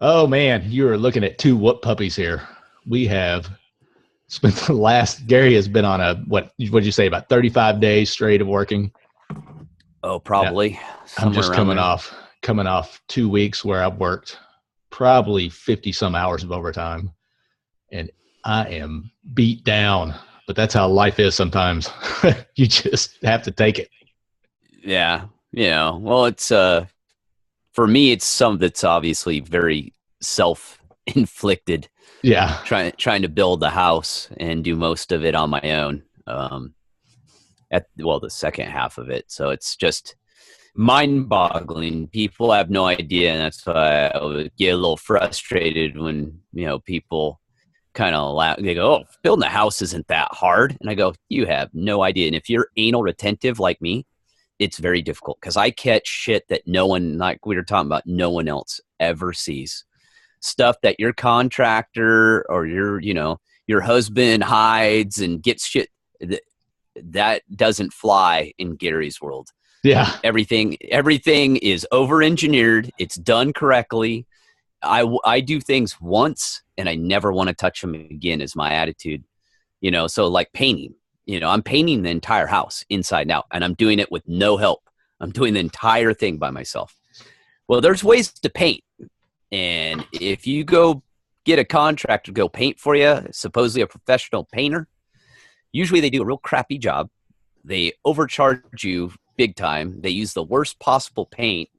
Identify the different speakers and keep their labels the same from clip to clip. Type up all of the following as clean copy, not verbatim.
Speaker 1: Oh man, you are looking at two whoop puppies here. We have spent the last. Gary has been on a what? What did you say? About 35 days straight of working.
Speaker 2: Oh,
Speaker 1: And
Speaker 2: probably
Speaker 1: I'm
Speaker 2: somewhere
Speaker 1: just
Speaker 2: around there.
Speaker 1: coming off 2 weeks where I've worked probably 50 some hours of overtime, and I am beat down. But that's how life is sometimes. You just have to take it.
Speaker 2: Yeah. Well, it's for me it's some that's obviously very self-inflicted.
Speaker 1: Yeah,
Speaker 2: Trying to build the house and do most of it on my own. At well, the second half of it. So it's just mind-boggling. People have no idea, and that's why I would get a little frustrated when people kind of laugh. They go, "Oh, building a house isn't that hard," and I go, "You have no idea." And if you're anal retentive like me, it's very difficult because I catch shit that no one, like we were talking about, no one else ever sees. Stuff that your contractor or your husband hides and gets shit that doesn't fly in Gary's world.
Speaker 1: yeah,
Speaker 2: Everything is over engineered. It's done correctly. I do things once and I never want to touch them again is my attitude. So like painting, I'm painting the entire house inside and out, and I'm doing it with no help. I'm doing the entire thing by myself. Well, there's ways to paint. And if you go get a contractor to go paint for you, supposedly a professional painter, usually they do a real crappy job. They overcharge you big time. They use the worst possible paint.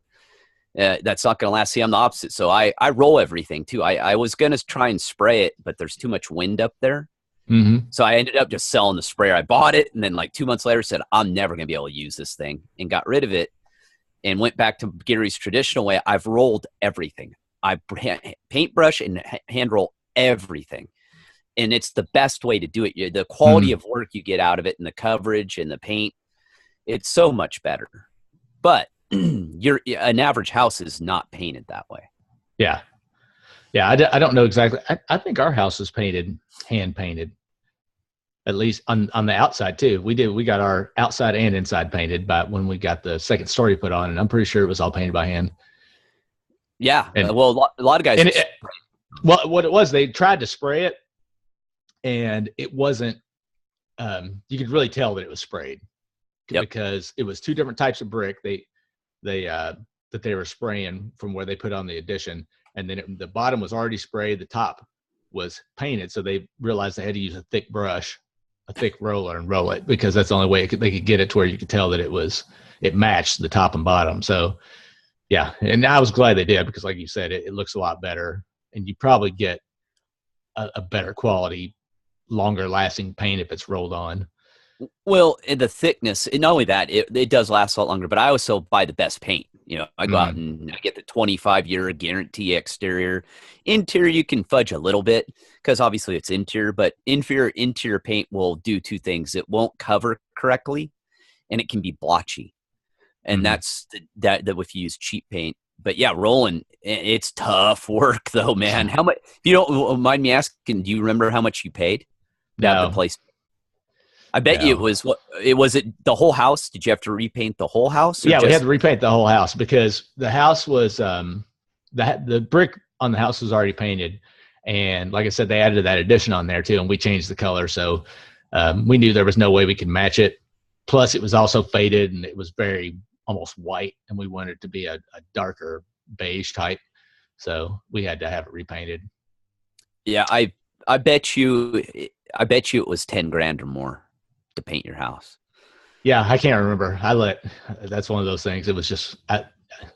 Speaker 2: That's not going to last. See, I'm the opposite. So I roll everything too. I was going to try and spray it, but there's too much wind up there.
Speaker 1: mm-hmm.
Speaker 2: So I ended up just selling the sprayer. I bought it, and then like 2 months later said, I'm never going to be able to use this thing, and got rid of it and went back to Gary's traditional way. I've rolled everything. I paintbrush and hand roll everything. And it's the best way to do it. The quality
Speaker 1: Mm-hmm.
Speaker 2: of work you get out of it and the coverage and the paint, it's so much better. But an average house is not painted that way.
Speaker 1: Yeah, yeah. I don't know exactly. I think our house is painted, hand painted, at least on the outside too. We got our outside and inside painted by when we got the second story put on, and I'm pretty sure it was all painted by hand.
Speaker 2: Yeah.
Speaker 1: And
Speaker 2: Well, a lot of guys
Speaker 1: and
Speaker 2: just,
Speaker 1: well, what it was, they tried to spray it, and it wasn't. You could really tell that it was sprayed
Speaker 2: yep.
Speaker 1: because it was two different types of brick. They that they were spraying from where they put on the addition, and then the bottom was already sprayed, the top was painted, so they realized they had to use a thick brush, a thick roller, and roll it because that's the only way they could get it to where you could tell that it matched the top and bottom. So yeah, and I was glad they did because, like you said, it looks a lot better, and you probably get a better quality, longer lasting paint if it's rolled on.
Speaker 2: Well, and the thickness, and not only that, it does last a lot longer, but I also buy the best paint. I go out
Speaker 1: Mm-hmm.
Speaker 2: and I get the 25-year guarantee exterior. Interior, you can fudge a little bit because obviously it's interior, but interior paint will do two things. It won't cover correctly and it can be blotchy. And
Speaker 1: Mm-hmm.
Speaker 2: that's that if you use cheap paint. But yeah, rolling, it's tough work though, man. How much, if you don't mind me asking, do you remember how much you paid to have the
Speaker 1: No,
Speaker 2: place? I bet you it
Speaker 1: no.
Speaker 2: was it the whole house? Did you have to repaint the whole house or
Speaker 1: Yeah, we had
Speaker 2: just
Speaker 1: to repaint the whole house because the house was the brick on the house was already painted, and like I said, they added that addition on there too, and we changed the color, so we knew there was no way we could match it. Plus, it was also faded and it was very almost white, and we wanted it to be a darker beige type, so we had to have it repainted.
Speaker 2: yeah, I bet you I bet you it was 10 grand or more to paint your house.
Speaker 1: Yeah, I can't remember. That's one of those things. It was just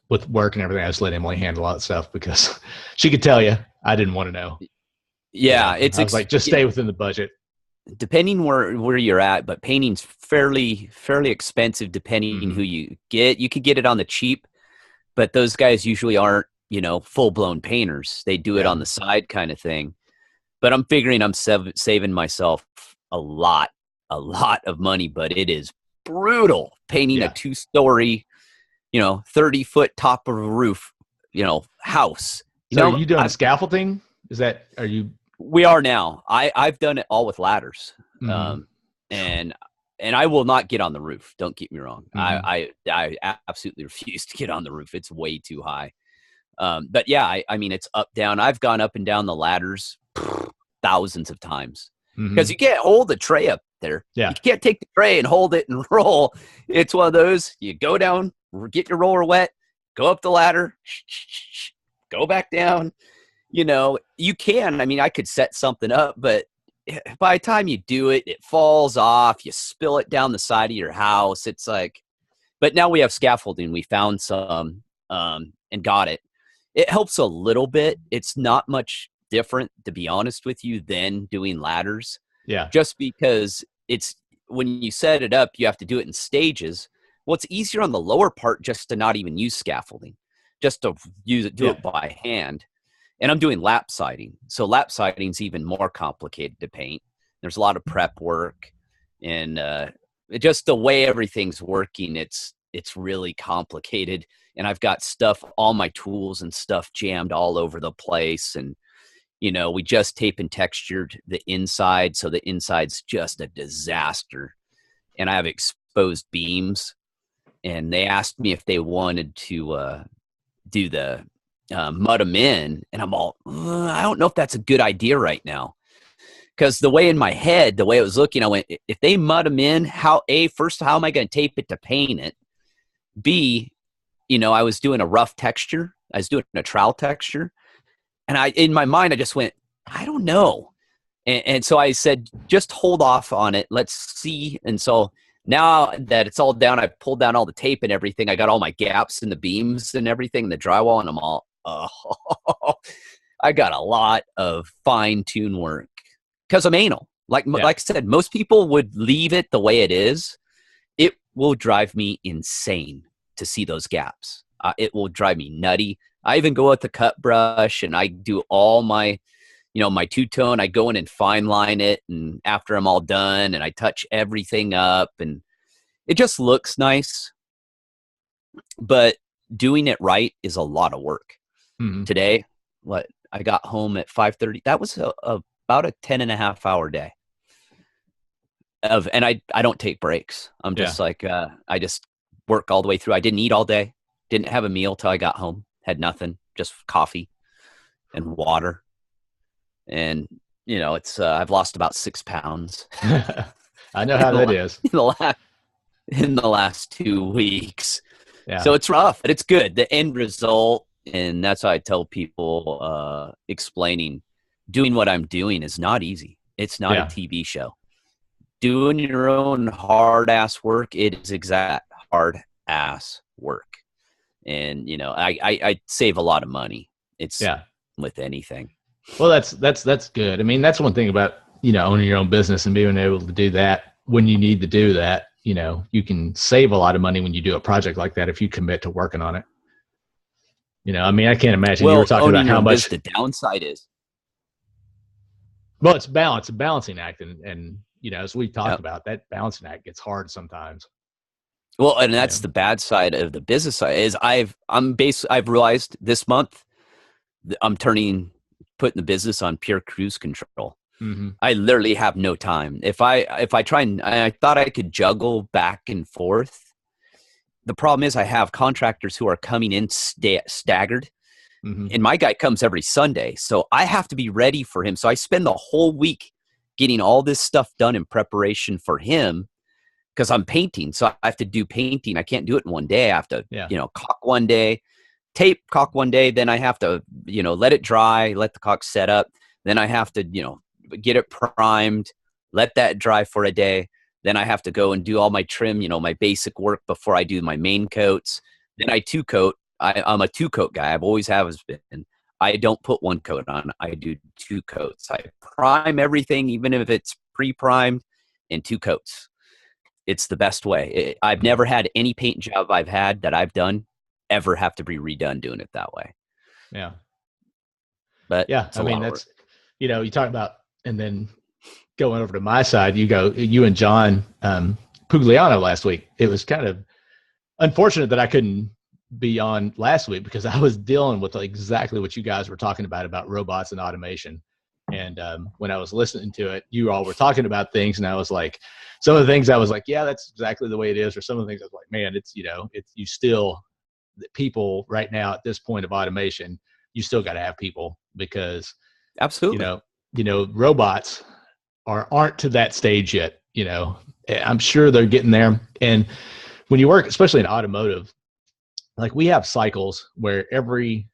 Speaker 1: with work and everything, I just let Emily handle all that stuff because she could tell you. I didn't want to know.
Speaker 2: Yeah, it's
Speaker 1: I was like, just stay within the budget.
Speaker 2: depending where you're at, but painting's fairly expensive depending
Speaker 1: Mm-hmm.
Speaker 2: who you get. You could get it on the cheap, but those guys usually aren't, full-blown painters. They do it
Speaker 1: Yeah.
Speaker 2: on the side kind of thing. But I'm figuring I'm saving myself a lot, a lot of money, but it is brutal painting a
Speaker 1: Yeah.
Speaker 2: 2-story, 30-foot top of a roof, house.
Speaker 1: So are you doing the
Speaker 2: I
Speaker 1: scaffolding? Are you?
Speaker 2: We are now. I've done it all with ladders,
Speaker 1: Mm-hmm.
Speaker 2: um, and I will not get on the roof. Don't get me wrong.
Speaker 1: Mm-hmm.
Speaker 2: I absolutely refuse to get on the roof. It's way too high. But yeah, I mean, it's up, down. I've gone up and down the ladders thousands of times because you can't hold the tray up there.
Speaker 1: Yeah.
Speaker 2: You can't take the tray and hold it and roll. It's one of those, you go down, get your roller wet, go up the ladder, go back down. You know, you can. I mean, I could set something up, but by the time you do it, it falls off. You spill it down the side of your house. It's like, but now we have scaffolding. We found some and got it. It helps a little bit. It's not much different, to be honest with you, than doing ladders.
Speaker 1: Yeah.
Speaker 2: Just because it's, when you set it up, you have to do it in stages. Well, it's easier on the lower part just to not even use scaffolding, just to do it by hand. And I'm doing lap siding. So lap siding is even more complicated to paint. There's a lot of prep work, and just the way everything's working, it's really complicated. And I've got stuff, all my tools and stuff jammed all over the place. And, you know, we just tape and textured the inside. So the inside's just a disaster. And I have exposed beams. And they asked me if they wanted to do the mud them in. And I'm all, I don't know if that's a good idea right now. Because the way in my head, the way it was looking, I went, if they mud them in, first, how am I going to tape it to paint it? B, you know, I was doing a rough texture. I was doing a trowel texture. And in my mind, I just went, I don't know. And so I said, just hold off on it. Let's see. And so now that it's all down, I pulled down all the tape and everything. I got all my gaps in the beams and everything, the drywall, and I'm all, I got a lot of fine-tune work because I'm anal. Like I said, most people would leave it the way it is. It will drive me insane to see those gaps. It will drive me nutty. I even go with the cut brush and I do all my, you know, my two-tone. I go in and fine line it, and after I'm all done, and I touch everything up, and it just looks nice. But doing it right is a lot of work. Mm-hmm. Today, I got home at 5:30. That was about a 10.5-hour day. And I don't take breaks. I'm just like, I just work all the way through. I didn't eat all day. Didn't have a meal till I got home. Had nothing, just coffee and water. And, you know, it's, I've lost about 6 pounds.
Speaker 1: I know how that is.
Speaker 2: In the last 2 weeks.
Speaker 1: Yeah.
Speaker 2: So it's rough, but it's good. The end result, and that's how I tell people, explaining, doing what I'm doing is not easy. It's not a TV show. Doing your own hard-ass work, it is exact hard-ass work. And, you know, I save a lot of money. It's with anything.
Speaker 1: Well, that's good. I mean, that's one thing about, you know, owning your own business and being able to do that when you need to do that. You know, you can save a lot of money when you do a project like that if you commit to working on it. You know, I mean, I can't imagine you were talking about how much
Speaker 2: the downside is.
Speaker 1: Well, it's balance, a balancing act, and you know, as we talked about, that balancing act gets hard sometimes.
Speaker 2: Well, and that's the bad side of the business side is I've realized this month I'm putting the business on pure cruise control. Mm-hmm. I literally have no time. If I try and I thought I could juggle back and forth. The problem is I have contractors who are coming in staggered. Mm-hmm. And my guy comes every Sunday. So I have to be ready for him. So I spend the whole week getting all this stuff done in preparation for him because I'm painting. So I have to do painting. I can't do it in one day. I have to, you know, caulk one day, tape caulk one day. Then I have to, you know, let it dry, let the caulk set up. Then I have to, you know, get it primed, let that dry for a day. Then I have to go and do all my trim, you know, my basic work before I do my main coats. Then I two coat. I'm a two coat guy. I've always have been. I don't put one coat on. I do two coats. I prime everything, even if it's pre-primed, in two coats. It's the best way. I've never had any paint job I've had that I've done ever have to be redone doing it that way.
Speaker 1: Yeah.
Speaker 2: But
Speaker 1: yeah, I mean, that's, you know, you talk about, and then going over to my side, you and John Pugliano last week. It was kind of unfortunate that I couldn't be on last week because I was dealing with exactly what you guys were talking about robots and automation. And when I was listening to it, you all were talking about things, and I was like, some of the things I was like, yeah, that's exactly the way it is. Or some of the things I was like, man, it's, you know, you still people right now at this point of automation, you still got to have people because,
Speaker 2: Absolutely.
Speaker 1: Robots aren't to that stage yet. I'm sure they're getting there. And when you work, especially in automotive, like we have cycles where every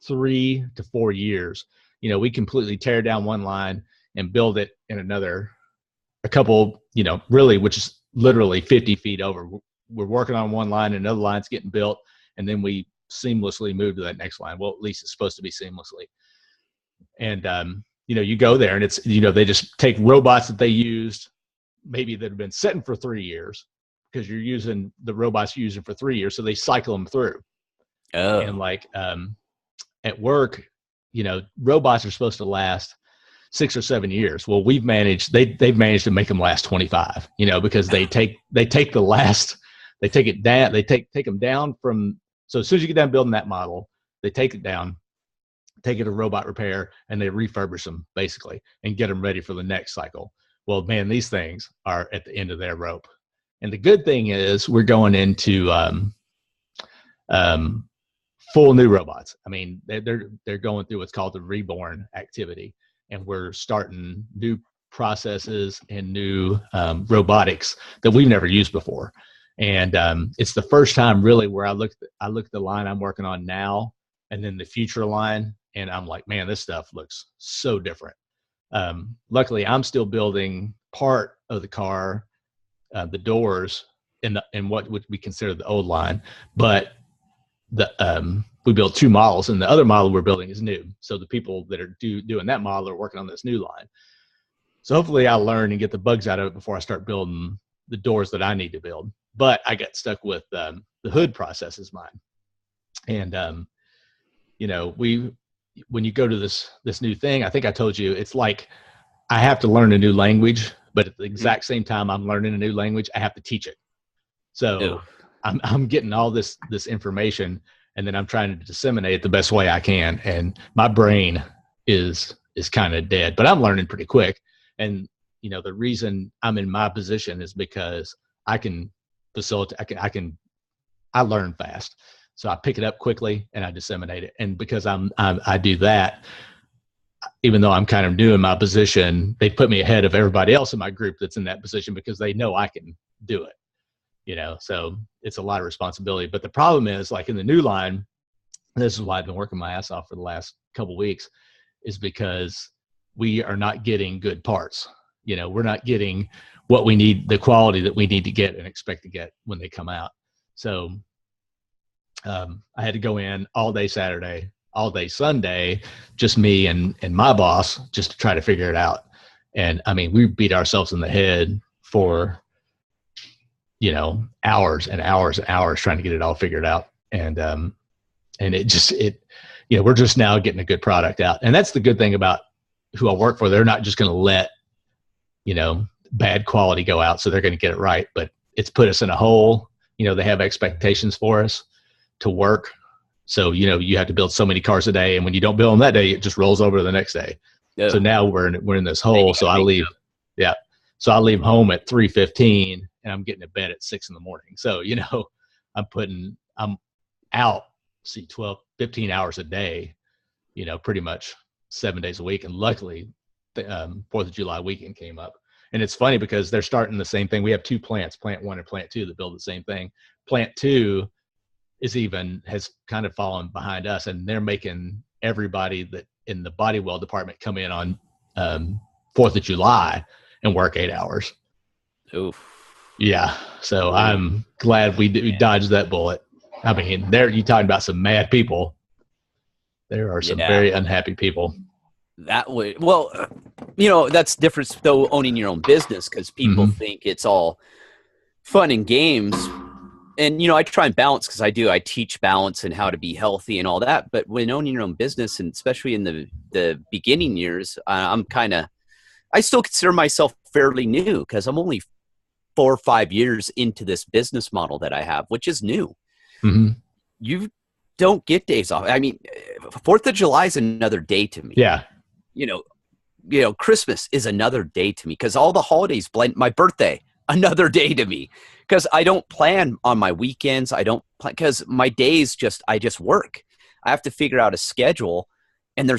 Speaker 1: 3 to 4 years, we completely tear down one line and build it in a couple, really, which is literally 50 feet over. We're working on one line, another line's getting built, and then we seamlessly move to that next line. Well, at least it's supposed to be seamlessly. And, you go there and it's, they just take robots that they used, maybe that have been sitting for 3 years, because you're using the robots you're using for 3 years. So they cycle them through.
Speaker 2: Oh.
Speaker 1: And at work, robots are supposed to last 6 or 7 years. Well, they've managed to make them last 25, because they take them down from, so as soon as you get done building that model, they take it down, take it to robot repair, and they refurbish them basically and get them ready for the next cycle. Well, man, these things are at the end of their rope. And the good thing is we're going into full new robots. I mean, they're going through what's called the reborn activity, and we're starting new processes and new robotics that we've never used before. And it's the first time really where I looked at the line I'm working on now and then the future line, and I'm like, man, this stuff looks so different. Luckily, I'm still building part of the car, the doors in what would be considered the old line, but we built 2 models, and the other model we're building is new. So the people that are doing that model are working on this new line. So hopefully I'll learn and get the bugs out of it before I start building the doors that I need to build. But I got stuck with the hood process is mine. And, when you go to this new thing, I think I told you, it's like I have to learn a new language, but at the exact same time I'm learning a new language, I have to teach it. So I'm getting all this information, and then I'm trying to disseminate it the best way I can. And my brain is kind of dead, but I'm learning pretty quick. And, the reason I'm in my position is because I can facilitate, I learn fast. So I pick it up quickly and I disseminate it. And because I do that, even though I'm kind of new in my position, they put me ahead of everybody else in my group that's in that position because they know I can do it. So it's a lot of responsibility. But the problem is, like in the new line, this is why I've been working my ass off for the last couple of weeks, is because we are not getting good parts. We're not getting what we need, the quality that we need to get and expect to get when they come out. So I had to go in all day Saturday, all day Sunday, just me and my boss, just to try to figure it out. And I mean, we beat ourselves in the head for hours and hours and hours trying to get it all figured out. And we're just now getting a good product out. And that's the good thing about who I work for. They're not just going to let, bad quality go out. So they're going to get it right. But it's put us in a hole. They have expectations for us to work. So, you have to build so many cars a day. And when you don't build them that day, it just rolls over to the next day. Yeah. So now we're in this hole. So I leave. Yeah. So I leave home at 3:15 and I'm getting to bed at 6 a.m. So, I'm out, 12, 15 hours a day, pretty much 7 days a week. And luckily, the 4th of July weekend came up. And it's funny because they're starting the same thing. We have 2 plants, plant 1 and plant 2, that build the same thing. Plant 2 has kind of fallen behind us, and they're making everybody that in the body weld department come in on 4th of July and work 8 hours.
Speaker 2: Oof.
Speaker 1: Yeah. So I'm glad we dodged that bullet. I mean, you talking about some mad people. There are some very unhappy people.
Speaker 2: That way, well, that's different though, owning your own business, because people think it's all fun and games. And, I try and balance, because I teach balance and how to be healthy and all that. But when owning your own business, and especially in the beginning years, I still consider myself fairly new, because I'm only 4 or 5 years into this business model that I have, which is new. Mm-hmm. You don't get days off. I mean, 4th of July is another day to me.
Speaker 1: Yeah.
Speaker 2: Christmas is another day to me, because all the holidays blend. My birthday, another day to me because I don't plan on my weekends. I don't plan because my days I just work. I have to figure out a schedule, and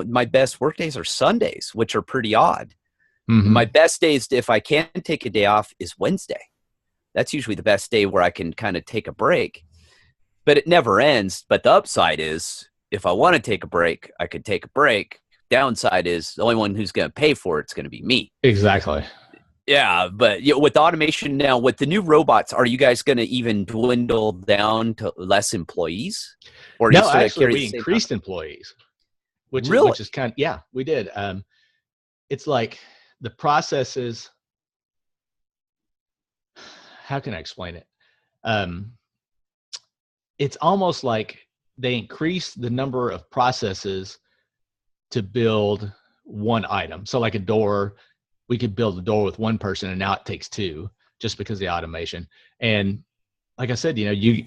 Speaker 2: my best work days are Sundays, which are pretty odd.
Speaker 1: Mm-hmm.
Speaker 2: My best days, if I can take a day off, is Wednesday. That's usually the best day where I can kind of take a break, but it never ends. But the upside is if I want to take a break, I could take a break. Downside is the only one who's going to pay for it's going to be me.
Speaker 1: Exactly.
Speaker 2: Yeah, but with automation now, with the new robots, are you guys going to even dwindle down to less employees? Or
Speaker 1: no, actually, we increased employees, which is kind of, yeah, we did. It's like the processes. How can I explain it? It's almost like they increased the number of processes to build one item. So like a door, we could build a door with one person, and now it takes two just because of the automation. And like I said, you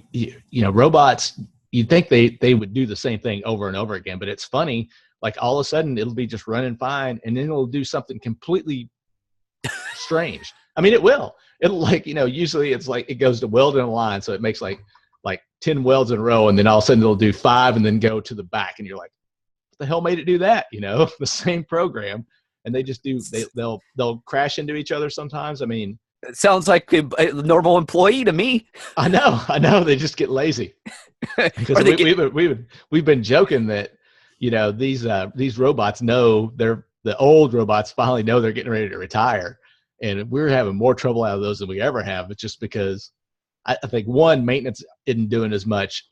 Speaker 1: know, robots, you'd think they would do the same thing over and over again, but it's funny. Like all of a sudden it'll be just running fine, and then it'll do something completely strange. I mean, it'll like, usually it's like it goes to weld in a line. So it makes like 10 welds in a row, and then all of a sudden it'll do 5 and then go to the back. And you're like, what the hell made it do that? The same program. And they just they'll crash into each other sometimes. I mean,
Speaker 2: it sounds like a normal employee to me.
Speaker 1: I know. They just get lazy. Because we've been joking that, these robots know the old robots finally know they're getting ready to retire. And we're having more trouble out of those than we ever have. It's just because I think maintenance isn't doing as much.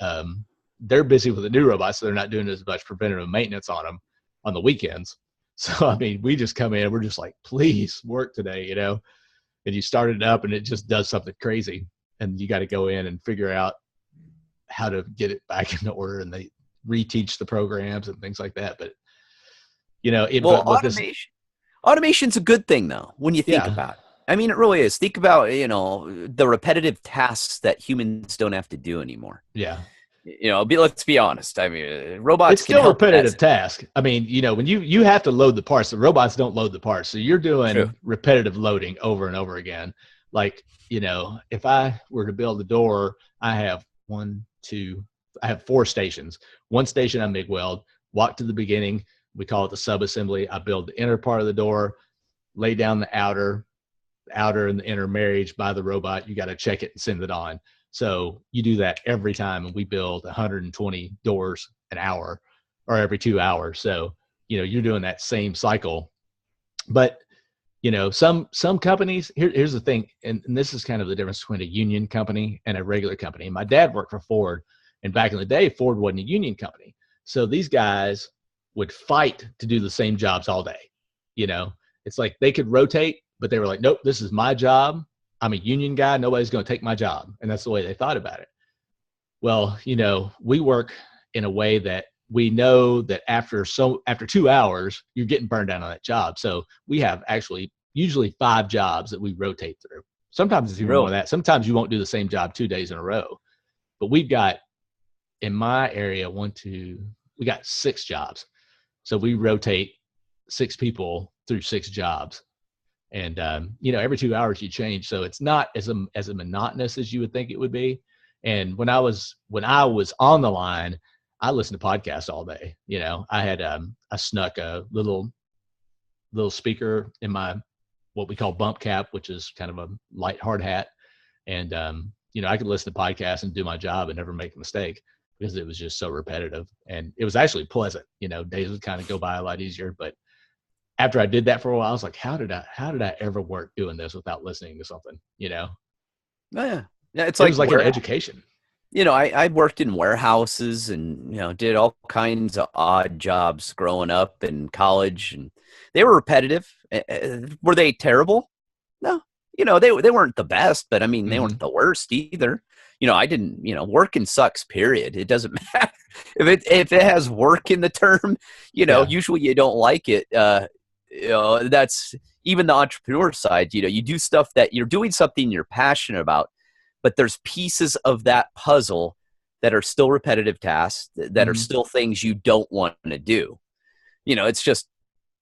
Speaker 1: They're busy with the new robots, so they're not doing as much preventative maintenance on them on the weekends. So, I mean, we just come in, we're just like, please work today, and you start it up and it just does something crazy. And you got to go in and figure out how to get it back into order, and they reteach the programs and things like that. But,
Speaker 2: automation's a good thing though, when you think about it. I mean, it really is. Think about, the repetitive tasks that humans don't have to do anymore.
Speaker 1: Yeah.
Speaker 2: Let's be honest. I mean, robots.
Speaker 1: It's still a repetitive task. I mean, when you have to load the parts, the robots don't load the parts. So you're doing repetitive loading over and over again. Like, if I were to build a door, I have 4 stations. One station I MIG weld, walk to the beginning. We call it the sub-assembly. I build the inner part of the door, lay down the outer and the inner marriage by the robot. You got to check it and send it on. So you do that every time, and we build 120 doors an hour or every 2 hours. So, you're doing that same cycle. But, some companies, here's the thing, and this is kind of the difference between a union company and a regular company. My dad worked for Ford, and back in the day, Ford wasn't a union company. So these guys would fight to do the same jobs all day. It's like they could rotate, but they were like, nope, this is my job. I'm a union guy. Nobody's going to take my job. And that's the way they thought about it. Well, we work in a way that we know that after 2 hours, you're getting burned down on that job. So we have actually usually 5 jobs that we rotate through. Sometimes it's even more than that. Sometimes you won't do the same job 2 days in a row. But we've got, in my area, we got 6 jobs. So we rotate 6 people through 6 jobs. And, every 2 hours you change. So it's not as monotonous as you would think it would be. And when I was on the line, I listened to podcasts all day. I had, I snuck a little speaker in my, what we call bump cap, which is kind of a light hard hat. And, I could listen to podcasts and do my job and never make a mistake because it was just so repetitive. And it was actually pleasant. Days would kind of go by a lot easier, but after I did that for a while, I was like, how did I ever work doing this without listening to something,
Speaker 2: Oh, yeah. Yeah.
Speaker 1: It was like an education.
Speaker 2: I worked in warehouses and, did all kinds of odd jobs growing up in college, and they were repetitive. Were they terrible? No, they weren't the best, but I mean, they weren't the worst either. I didn't, working sucks, period. It doesn't matter if it has work in the term, usually you don't like it. That's even the entrepreneur side. You do stuff that you're doing something you're passionate about, but there's pieces of that puzzle that are still repetitive tasks that are still things you don't want to do. It's just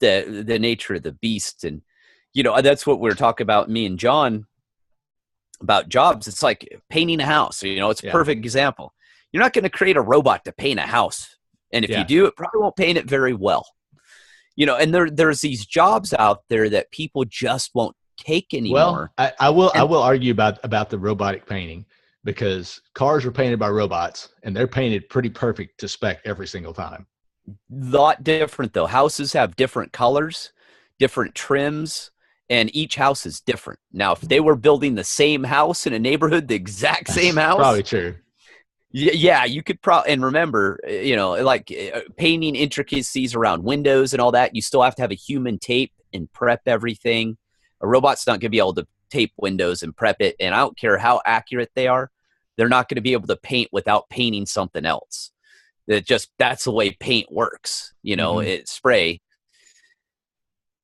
Speaker 2: the nature of the beast. And, that's what we're talking about, me and John. about jobs. It's like painting a house. You know, it's a
Speaker 1: Yeah.
Speaker 2: perfect example. You're not going to create a robot to paint a house. And if you
Speaker 1: Yeah.
Speaker 2: do, it probably won't paint it very well. You know, and there's these jobs out there that people just won't take
Speaker 1: Well,
Speaker 2: anymore.
Speaker 1: I
Speaker 2: And
Speaker 1: will argue about the robotic painting, because cars were painted by robots and they're painted pretty perfect to spec every single time.
Speaker 2: lot different though. Houses have different colors, different trims, and each house is different. Now, if they were building the same house in a neighborhood, the exact same
Speaker 1: That's
Speaker 2: house,
Speaker 1: probably true.
Speaker 2: yeah, you could probably, and remember, you know, like painting intricacies around windows and all that, you still have to have a human tape and prep everything. A robot's not going to be able to tape windows and prep it. And I don't care how accurate they are, they're not going to be able to paint without painting something else. That's the way paint works, you know,
Speaker 1: Hmm.
Speaker 2: it spray,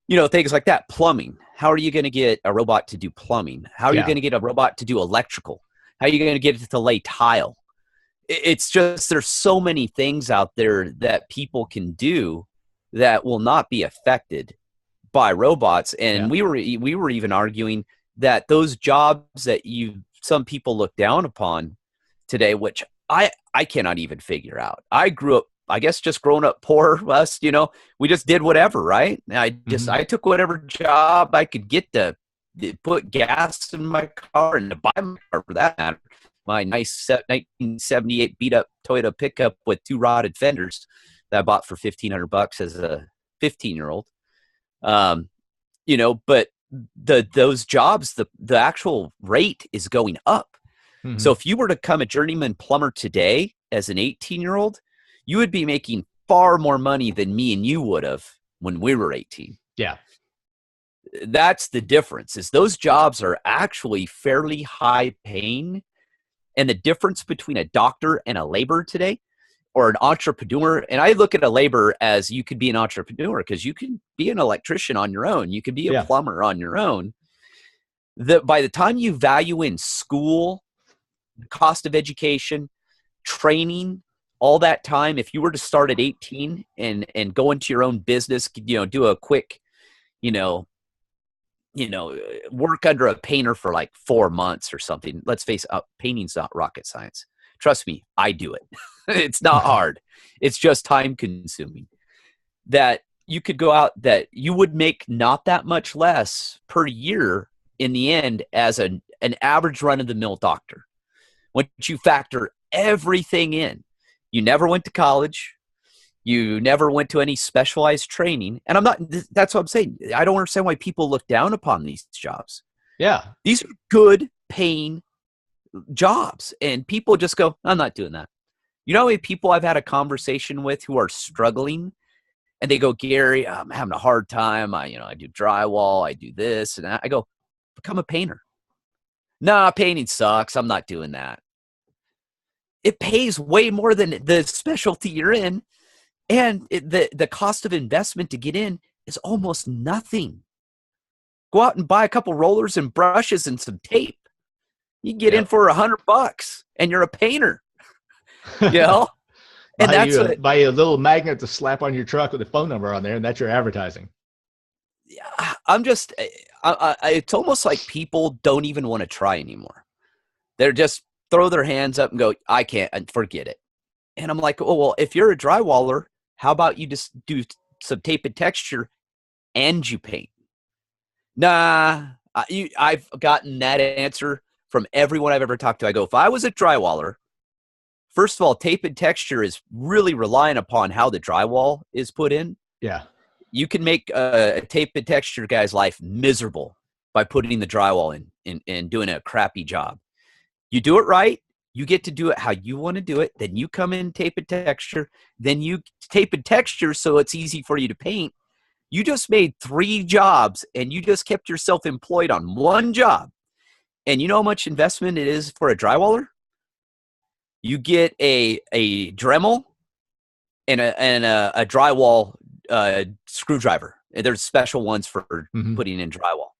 Speaker 2: you know, things like that. Plumbing. How are you going to get a robot to do plumbing? How are you
Speaker 1: Yeah.
Speaker 2: going to get a robot to do electrical? How are you going to get it to lay tile? It's just, there's so many things out there that people can do that will not be affected by robots. And
Speaker 1: Yeah.
Speaker 2: we were even arguing that those jobs that some people look down upon today, which I cannot even figure out. I grew up, I guess, just growing up poor. Us, you know, we just did whatever, right?
Speaker 1: Hmm.
Speaker 2: I took whatever job I could get to put gas in my car and to buy my car, for that matter. My nice 1978 beat up Toyota pickup with 2 rotted fenders that I bought for $1,500 as a 15-year-old. You know, but those jobs, the actual rate is going up.
Speaker 1: Hmm.
Speaker 2: So if you were to come a journeyman plumber today as an 18-year-old, you would be making far more money than me and you would have when we were 18.
Speaker 1: Yeah.
Speaker 2: That's the difference, is those jobs are actually fairly high paying. And the difference between a doctor and a laborer today, or an entrepreneur, and I look at a laborer as, you could be an entrepreneur because you can be an electrician on your own. You can be a
Speaker 1: Yeah.
Speaker 2: plumber on your own. That by the time you value in school, the cost of education, training, all that time, if you were to start at 18 and go into your own business, you know, do a quick, you know, work under a painter for like 4 months or something. Let's face it, painting's not rocket science. Trust me, I do it. It's not hard. It's just time consuming. That you could go out, that you would make not that much less per year in the end as an average run of the mill doctor. Once you factor everything in, you never went to college. You never went to any specialized training. And that's what I'm saying. I don't understand why people look down upon these jobs.
Speaker 1: Yeah.
Speaker 2: These are good paying jobs. And people just go, I'm not doing that. You know how many people I've had a conversation with who are struggling, and they go, Gary, I'm having a hard time. I do drywall. I do this. And I go, become a painter. Nah, painting sucks. I'm not doing that. It pays way more than the specialty you're in. And the cost of investment to get in is almost nothing. Go out and buy a couple rollers and brushes and some tape. You can get in
Speaker 1: Yep.
Speaker 2: for $100 and you're a painter, you know? And that's what
Speaker 1: Buy you a little magnet to slap on your truck with a phone number on there, and that's your advertising.
Speaker 2: I'm just, it's almost like people don't even want to try anymore. They're just throw their hands up and go, I can't, and forget it. And I'm like, oh, well, if you're a drywaller, how about you just do some tape and texture and you paint? Nah, I've gotten that answer from everyone I've ever talked to. I go, if I was a drywaller, first of all, tape and texture is really relying upon how the drywall is put in.
Speaker 1: Yeah.
Speaker 2: You can make a tape and texture guy's life miserable by putting the drywall in and doing a crappy job. You do it right, you get to do it how you want to do it. Then you come in, tape and texture. Then you tape and texture so it's easy for you to paint. You just made 3 jobs and you just kept yourself employed on one job. And you know how much investment it is for a drywaller? You get a Dremel and a drywall screwdriver. There's special ones for putting in drywall.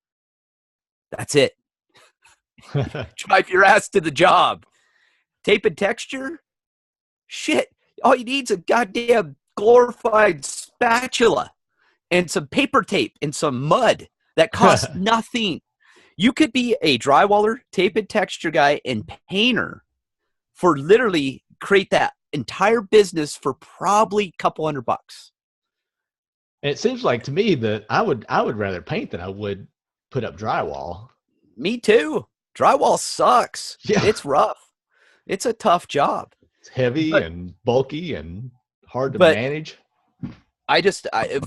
Speaker 2: That's it. Drive your ass to the job. Tape and texture? Shit. All you need is a goddamn glorified spatula and some paper tape and some mud that costs nothing. You could be a drywaller, tape and texture guy, and painter for literally create that entire business for probably a couple $100.
Speaker 1: And it seems like to me that I would rather paint than I would put up drywall.
Speaker 2: Me too. Drywall sucks.
Speaker 1: Yeah.
Speaker 2: It's rough. It's a tough job.
Speaker 1: It's heavy
Speaker 2: But-
Speaker 1: and bulky and hard to
Speaker 2: but-
Speaker 1: manage.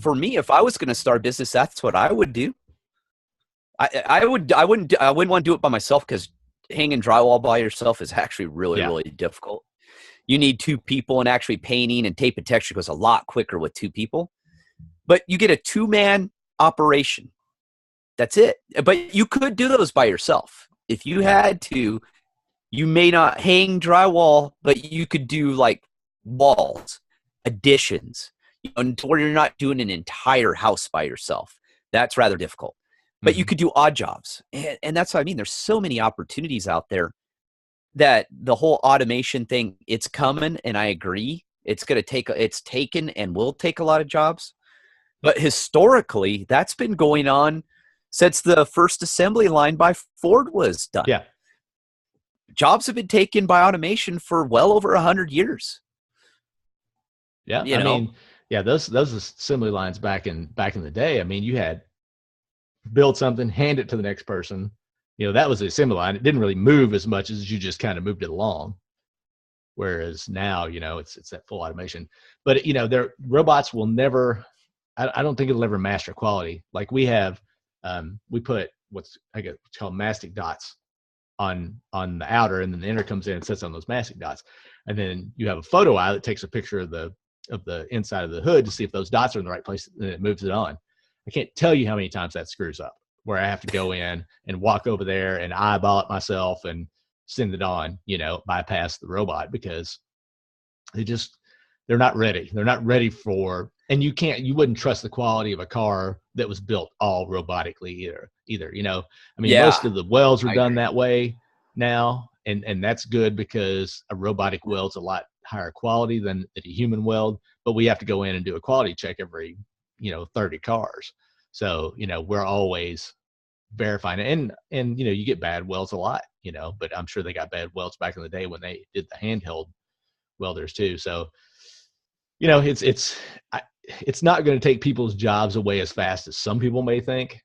Speaker 2: For me, if I was going to start a business, that's what I would do. I wouldn't want to do it by myself, because hanging drywall by yourself is actually really, really difficult. You need 2 people, and actually painting and tape and texture goes a lot quicker with 2 people. But you get a 2-man operation. That's it. But you could do those by yourself. If you had to, you may not hang drywall, but you could do like walls, additions, to where you're not doing an entire house by yourself. That's rather difficult. But you could do odd jobs. And that's what I mean. There's so many opportunities out there that the whole automation thing, it's coming, and I agree. It's taken and will take a lot of jobs. But historically, that's been going on since the first assembly line by Ford was done.
Speaker 1: Yeah.
Speaker 2: Jobs have been taken by automation for well over 100 years.
Speaker 1: Yeah. I mean, those assembly lines back in the day, I mean, you had build something, hand it to the next person. That was the assembly line. It didn't really move as much as you just kind of moved it along. Whereas now, it's that full automation. But their robots will never, I don't think it'll ever master quality. Like we have, we put what's called mastic dots on the outer, and then the inner comes in and sits on those mastic dots. And then you have a photo eye that takes a picture of the inside of the hood to see if those dots are in the right place, and it moves it on. I can't tell you how many times that screws up, where I have to go in and walk over there and eyeball it myself and send it on, bypass the robot, because they're not ready. They're not ready for, and you wouldn't trust the quality of a car that was built all robotically either. I mean, most of the welds are done that way now. And that's good, because a robotic weld's a lot higher quality than a human weld, but we have to go in and do a quality check every 30 cars. So, we're always verifying it. And you get bad welds a lot, but I'm sure they got bad welds back in the day when they did the handheld welders too. So, it's not going to take people's jobs away as fast as some people may think.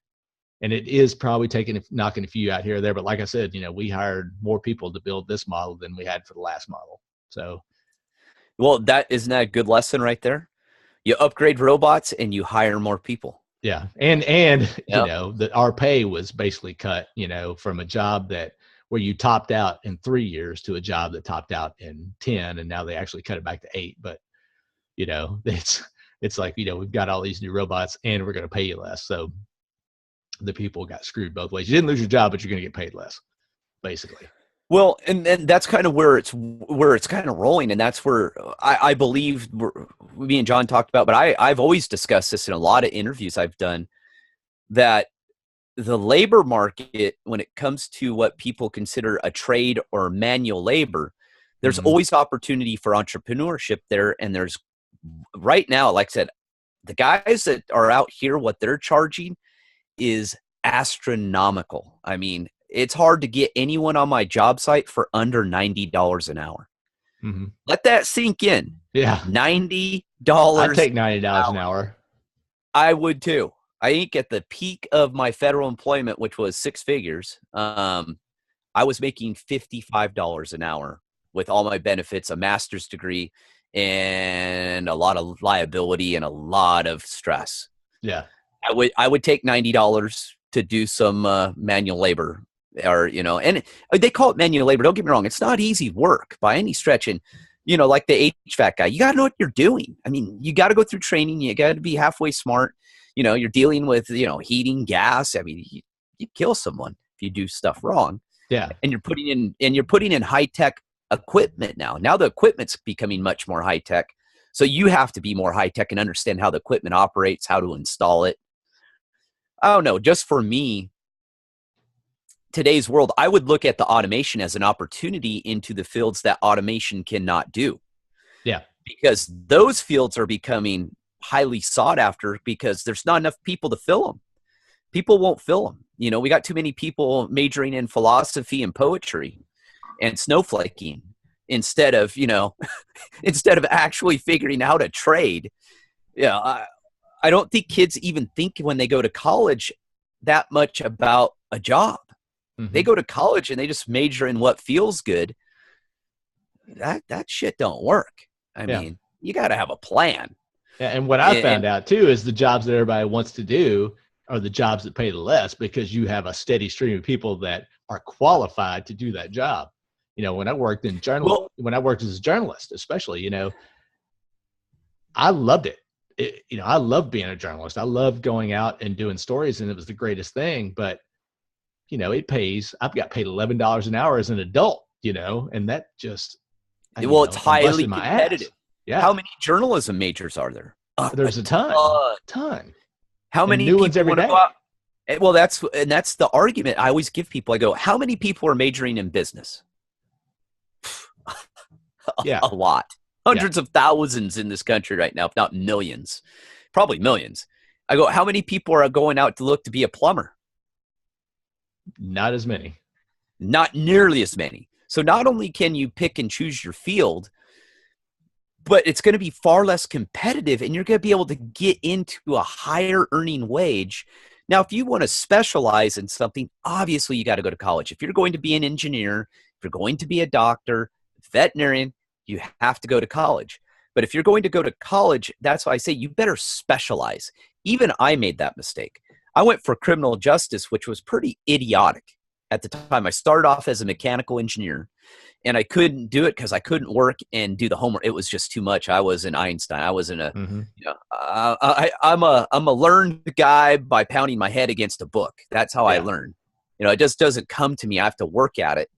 Speaker 1: And it is probably knocking a few out here or there. But like I said, we hired more people to build this model than we had for the last model. So,
Speaker 2: well, isn't that a good lesson right there? You upgrade robots and you hire more people.
Speaker 1: Yeah. And our pay was basically cut, from a job where you topped out in 3 years to a job that topped out in 10. And now they actually cut it back to 8. But, it's like, we've got all these new robots and we're going to pay you less. So the people got screwed both ways. You didn't lose your job, but you're going to get paid less, basically.
Speaker 2: Well, and that's kind of where it's kind of rolling, and that's where I believe me and John talked about. But I've always discussed this in a lot of interviews I've done, that the labor market, when it comes to what people consider a trade or manual labor, there's always opportunity for entrepreneurship there. And there's right now, like I said, the guys that are out here, what they're charging is astronomical. I mean, it's hard to get anyone on my job site for under $90 an hour.
Speaker 1: Mm-hmm.
Speaker 2: Let that sink in.
Speaker 1: Yeah.
Speaker 2: $90.
Speaker 1: I'd take $90 an hour.
Speaker 2: I would too. I think at the peak of my federal employment, which was 6 figures, I was making $55 an hour with all my benefits, a master's degree, and a lot of liability and a lot of stress.
Speaker 1: Yeah.
Speaker 2: I would take $90 to do some manual labor, or and they call it manual labor. Don't get me wrong; it's not easy work by any stretch. And like the HVAC guy, you got to know what you're doing. I mean, you got to go through training. You got to be halfway smart. You're dealing with heating, gas. I mean, you kill someone if you do stuff wrong.
Speaker 1: Yeah,
Speaker 2: and you're putting in high tech equipment now. Now the equipment's becoming much more high tech, so you have to be more high tech and understand how the equipment operates, how to install it. I don't know. Just for me, today's world, I would look at the automation as an opportunity into the fields that automation cannot do.
Speaker 1: Yeah.
Speaker 2: Because those fields are becoming highly sought after, because there's not enough people to fill them. People won't fill them. You know, we got too many people majoring in philosophy and poetry and snowflaking instead of, you know, instead of actually figuring out a trade. Yeah, I don't think kids even think when they go to college that much about a job. They go to college and they just major in what feels good. That shit don't work. I mean, you got to have a plan.
Speaker 1: Yeah, and what I found out too is the jobs that everybody wants to do are the jobs that pay the less, because you have a steady stream of people that are qualified to do that job. You know, when I worked in when I worked as a journalist, especially, you know, I loved it. You know, I loved being a journalist. I loved going out and doing stories, and it was the greatest thing. But, you know, it pays. I've got paid $11 an hour as an adult, you know, and that just,
Speaker 2: well, it's highly competitive.
Speaker 1: Yeah.
Speaker 2: How many journalism majors are there?
Speaker 1: There's a ton.
Speaker 2: How many
Speaker 1: new ones every day?
Speaker 2: Well, that's the argument I always give people. I go, how many people are majoring in business? A lot. Hundreds of thousands in this country right now, if not millions. Probably millions. I go, how many people are going out to look to be a plumber?
Speaker 1: Not as many.
Speaker 2: Not nearly as many. So not only can you pick and choose your field, but it's going to be far less competitive, and you're going to be able to get into a higher earning wage. Now, if you want to specialize in something, obviously you got to go to college. If you're going to be an engineer, if you're going to be a doctor, veterinarian, you have to go to college. But if you're going to go to college, that's why I say you better specialize. Even I made that mistake. I went for criminal justice, which was pretty idiotic at the time. I started off as a mechanical engineer, and I couldn't do it because I couldn't work and do the homework. It was just too much. I was an Einstein. I was in a, you know, I'm a learned guy by pounding my head against a book. That's how I learn. You know, it just doesn't come to me. I have to work at it.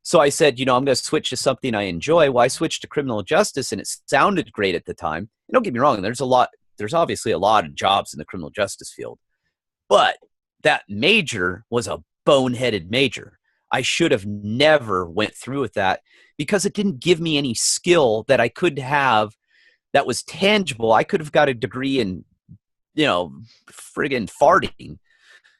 Speaker 2: So I said, you know, I'm going to switch to something I enjoy. Well, I switched to criminal justice, and it sounded great at the time. And don't get me wrong. There's obviously a lot of jobs in the criminal justice field, but that major was a boneheaded major. I should have never went through with that because it didn't give me any skill that I could have that was tangible. I could have got a degree in, you know, friggin' farting,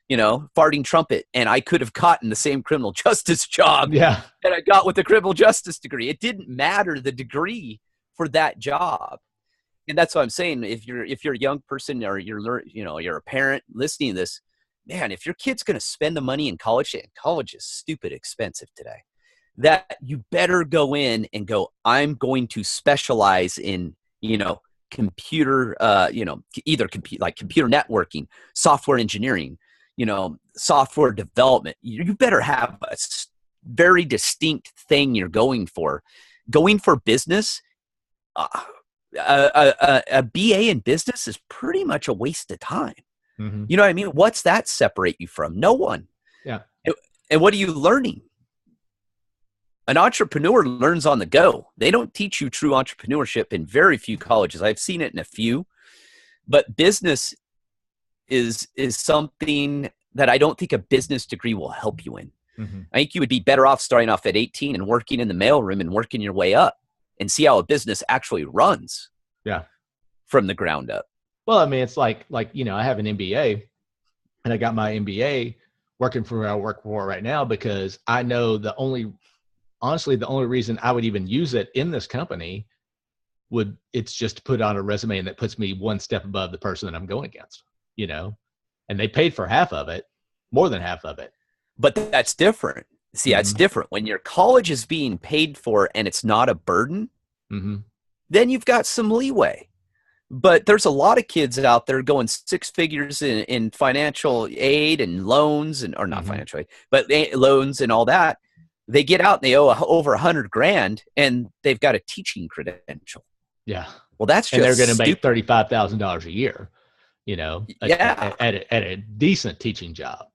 Speaker 2: you know, farting trumpet, and I could have gotten the same criminal justice job that I got with the criminal justice degree. It didn't matter the degree for that job. And that's what I'm saying. If you're a young person, or you're a parent listening to this, man, if your kid's going to spend the money in college, and college is stupid expensive today, that you better go in and go, I'm going to specialize in, you know, computer, either computer networking, software engineering, you know, software development. You better have a very distinct thing you're going for. Going for business, a BA in business is pretty much a waste of time. You know what I mean? What's that separate you from? No one.
Speaker 1: Yeah.
Speaker 2: And what are you learning? An entrepreneur learns on the go. They don't teach you true entrepreneurship in very few colleges. I've seen it in a few, but business is something that I don't think a business degree will help you in. I think you would be better off starting off at 18 and working in the mailroom and working your way up and see how a business actually runs.
Speaker 1: Yeah.
Speaker 2: From the ground up.
Speaker 1: Well, I mean, it's like, you know, I have an MBA, and I got my MBA working for where I work for right now, because I know the only reason I would even use it in this company it's just to put on a resume, and that puts me one step above the person that I'm going against, you know, and they paid for half of it, more than half of it.
Speaker 2: But that's different. See, that's different. When your college is being paid for and it's not a burden, then you've got some leeway. But there's a lot of kids out there going six figures in financial aid and loans, or not financial aid, but loans and all that. They get out and they owe over $100,000, and they've got a teaching credential.
Speaker 1: Yeah.
Speaker 2: Well, that's just,
Speaker 1: and they're going to make $35,000 a year, you know, at a decent teaching job.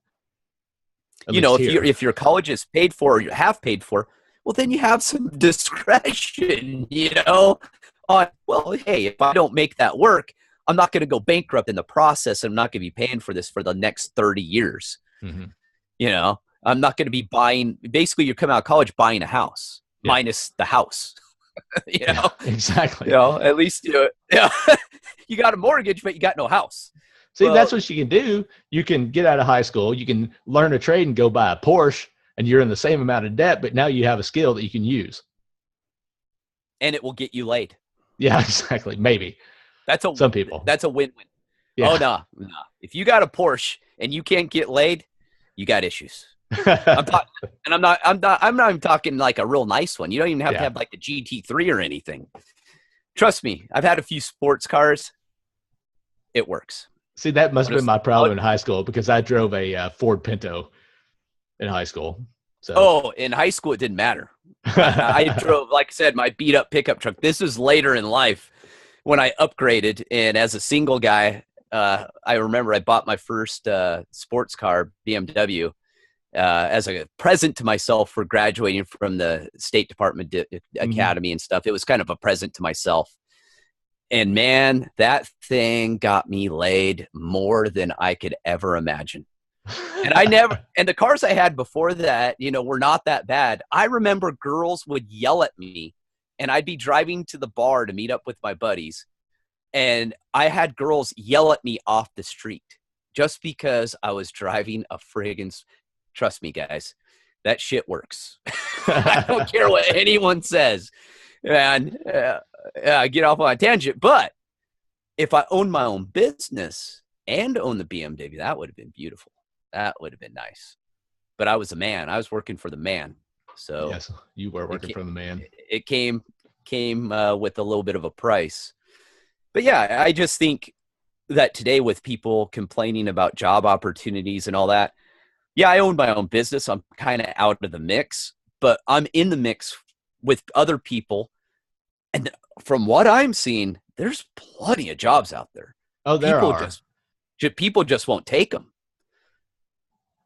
Speaker 2: You know, if your college is paid for, or you have paid for, well, then you have some discretion, you know, on, well, hey, if I don't make that work, I'm not going to go bankrupt in the process. I'm not going to be paying for this for the next 30 years. You know, I'm not going to be buying, basically you're coming out of college buying a house minus the house, you know,
Speaker 1: exactly.
Speaker 2: You know, at least, you know, you got a mortgage, but you got no house.
Speaker 1: See,
Speaker 2: Well,
Speaker 1: that's what you can do. You can get out of high school, you can learn a trade and go buy a Porsche, and you're in the same amount of debt, but now you have a skill that you can use.
Speaker 2: and it will get you laid.
Speaker 1: Yeah, exactly. Maybe
Speaker 2: That's a
Speaker 1: some people.
Speaker 2: that's a win-win. Oh
Speaker 1: Yeah.
Speaker 2: no, no. If you got a Porsche and you can't get laid, you got issues. I'm talking, and I'm not even talking like a real nice one. You don't even have to have like the GT3 or anything. Trust me, I've had a few sports cars. It works.
Speaker 1: See, that must have been my problem in
Speaker 2: Honestly.
Speaker 1: high school because I drove a Ford Pinto in high school. So,
Speaker 2: Oh, in high school, it didn't matter. I drove, like I said, my beat up pickup truck. This was later in life when I upgraded. And as a single guy, I remember I bought my first sports car, BMW, as a present to myself for graduating from the State Department Academy and stuff. It was kind of a present to myself. And man, that thing got me laid more than I could ever imagine. And and the cars I had before that, were not that bad. I remember girls would yell at me and I'd be driving to the bar to meet up with my buddies. And I had girls yell at me off the street just because I was driving a friggin', trust me guys, that shit works. I don't care what anyone says. And get off on a tangent. But if I owned my own business and owned the BMW, that would have been beautiful. That would have been nice. But I was a man. I was working for the man. So
Speaker 1: yes, you were working for the man.
Speaker 2: It came with a little bit of a price. But yeah, I just think that today with people complaining about job opportunities and all that, yeah, I own my own business. I'm kind of out of the mix, but I'm in the mix with other people. And from what I'm seeing, there's plenty of jobs out there.
Speaker 1: Oh, there are.
Speaker 2: People just won't take them.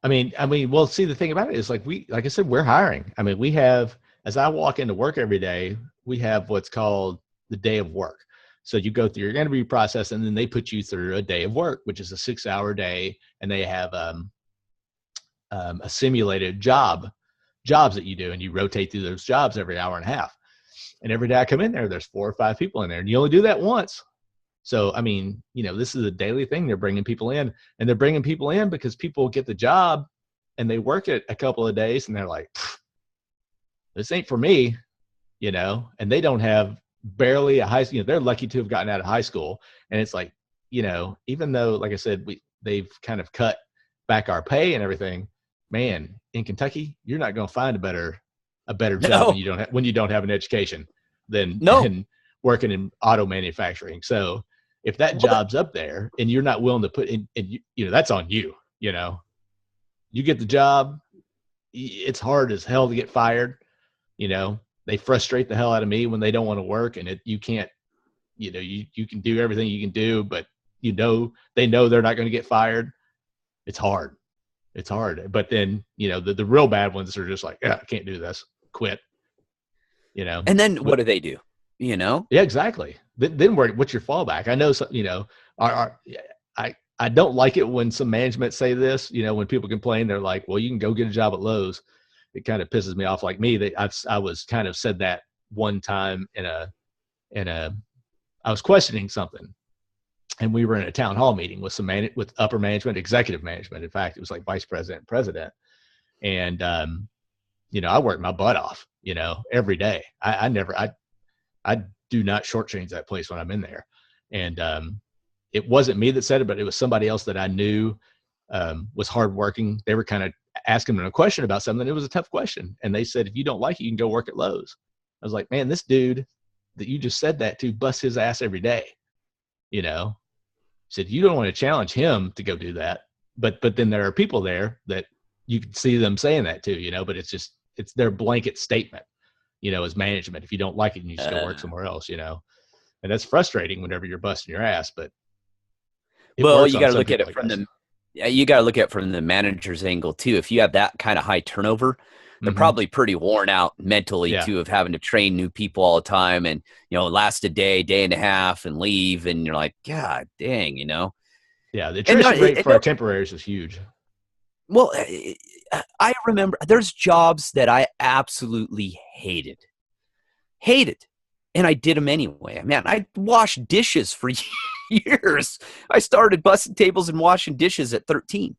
Speaker 1: I mean, well, see, the thing about it is like I said, we're hiring. I mean, we have, as I walk into work every day, we have what's called the day of work. So you go through your interview process and then they put you through a day of work, which is a 6-hour day. And they have a simulated jobs that you do. And you rotate through those jobs every hour and a half. And every day I come in there, there's 4 or 5 people in there, and you only do that once. So, I mean, this is a daily thing. They're bringing people in, and they're bringing people in because people get the job and they work it a couple of days and they're like, this ain't for me, and they don't have barely a high school, they're lucky to have gotten out of high school. And it's like, even though, like I said, they've kind of cut back our pay and everything, man, in Kentucky, you're not going to find a better job when you don't have an education than working in auto manufacturing. So if that job's up there and you're not willing to put in, and that's on you. You get the job, it's hard as hell to get fired. They frustrate the hell out of me when they don't want to work, and you can't, you can do everything you can do, but they know they're not going to get fired. It's hard. But then, the real bad ones are just like, yeah, I can't do this. Quit.
Speaker 2: And then what do they do?
Speaker 1: Yeah, exactly. Then what's your fallback? I know, I don't like it when some management say this, when people complain, they're like, well, you can go get a job at Lowe's. It kind of pisses me off. Like me, I was kind of said that one time I was questioning something, and we were in a town hall meeting with with upper management, executive management. In fact, it was like vice president and president. And, I worked my butt off, every day. I do not shortchange that place when I'm in there. And it wasn't me that said it, but it was somebody else that I knew was hardworking. They were kind of asking them a question about something. It was a tough question. And they said, if you don't like it, you can go work at Lowe's. I was like, man, this dude that you just said that to busts his ass every day. Said, you don't want to challenge him to go do that. But then there are people there that you can see them saying that too, but it's their blanket statement, as management. If you don't like it, you just go work somewhere else, and that's frustrating whenever you're busting your ass. But
Speaker 2: you got to look at it from the manager's angle too. If you have that kind of high turnover, they're probably pretty worn out mentally too, of having to train new people all the time and, last a day and a half and leave. And you're like, God dang,
Speaker 1: Yeah. The attrition rate for our temporaries is huge.
Speaker 2: Well, I remember there's jobs that I absolutely hated, and I did them anyway. Man, I washed dishes for years. I started busting tables and washing dishes at 13.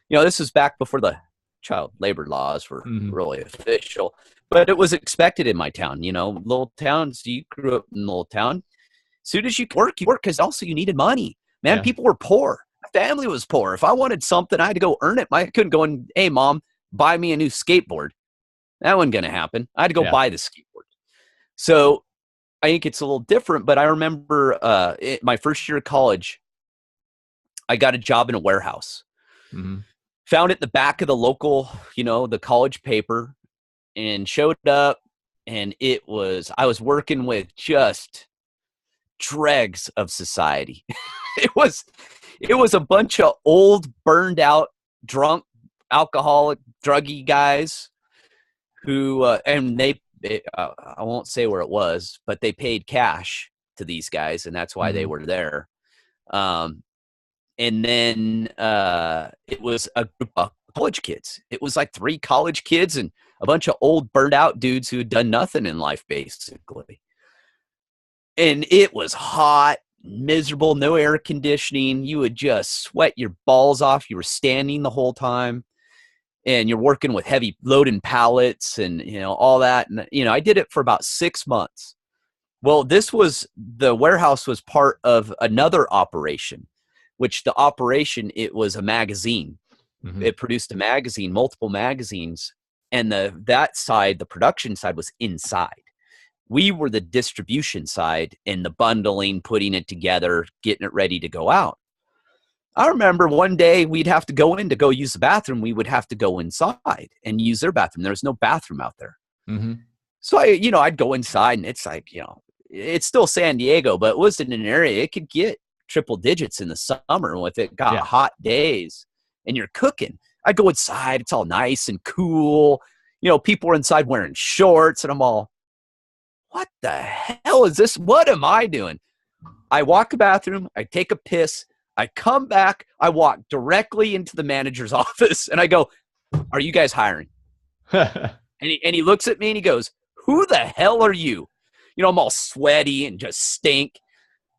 Speaker 2: This was back before the child labor laws were really official, but it was expected in my town. Little towns, you grew up in a little town. As soon as you work because also you needed money. Man, people were poor. My family was poor. If I wanted something, I had to go earn it. I couldn't go and, hey, Mom, buy me a new skateboard. That wasn't going to happen. I had to go buy the skateboard. So I think it's a little different, but I remember my first year of college, I got a job in a warehouse. Found it in the back of the local, the college paper, and showed up, and I was working with just dregs of society. It was a bunch of old, burned out, drunk, alcoholic, druggy guys who, and I won't say where it was, but they paid cash to these guys, and that's why they were there. And then it was a group of college kids. It was like 3 college kids and a bunch of old, burned out dudes who had done nothing in life, basically. And it was hot, miserable, no air conditioning. You would just sweat your balls off. You were standing the whole time. And you're working with heavy loading pallets and, all that. And, I did it for about 6 months. Well, the warehouse was part of another operation, which the operation, it was a magazine. It produced a magazine, multiple magazines. And that side, the production side, was inside. We were the distribution side and the bundling, putting it together, getting it ready to go out. I remember one day we'd have to go in to go use the bathroom. We would have to go inside and use their bathroom. There was no bathroom out there. So I'd go inside, and it's like, it's still San Diego, but it wasn't an area. It could get triple digits in the summer if it got hot days and you're cooking. I'd go inside. It's all nice and cool. People are inside wearing shorts, and I'm all, what the hell is this? What am I doing? I walk the bathroom. I take a piss. I come back. I walk directly into the manager's office, and I go, are you guys hiring? and he looks at me, and he goes, who the hell are you? I'm all sweaty and just stink.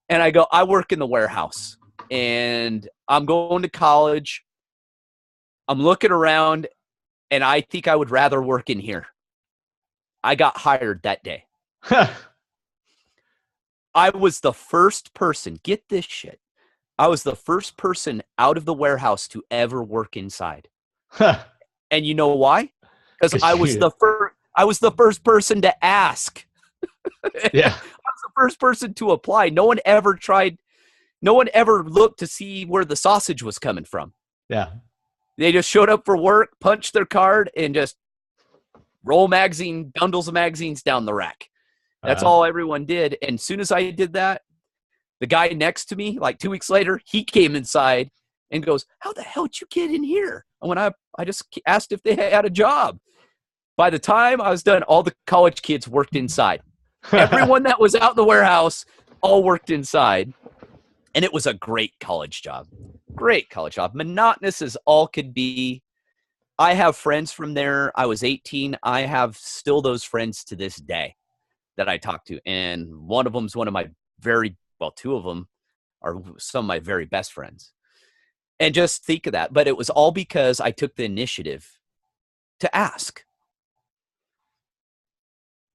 Speaker 2: And I go, I work in the warehouse, and I'm going to college. I'm looking around, and I think I would rather work in here. I got hired that day. I was the first person, get this shit. I was the first person out of the warehouse to ever work inside. And you know why? Because I was the first person to ask.
Speaker 1: Yeah.
Speaker 2: I was the first person to apply. No one ever looked to see where the sausage was coming from.
Speaker 1: Yeah.
Speaker 2: They just showed up for work, punched their card, and just roll bundles of magazines down the rack. That's all everyone did. And as soon as I did that, the guy next to me, like 2 weeks later, he came inside and goes, how the hell did you get in here? And when I just asked if they had a job. By the time I was done, all the college kids worked inside. Everyone that was out in the warehouse all worked inside. And it was a great college job. Great college job. Monotonous as all could be. I have friends from there. I was 18. I have still those friends to this day that I talk to. And one of them is one of my two of them are some of my very best friends. And just think of that. But it was all because I took the initiative to ask.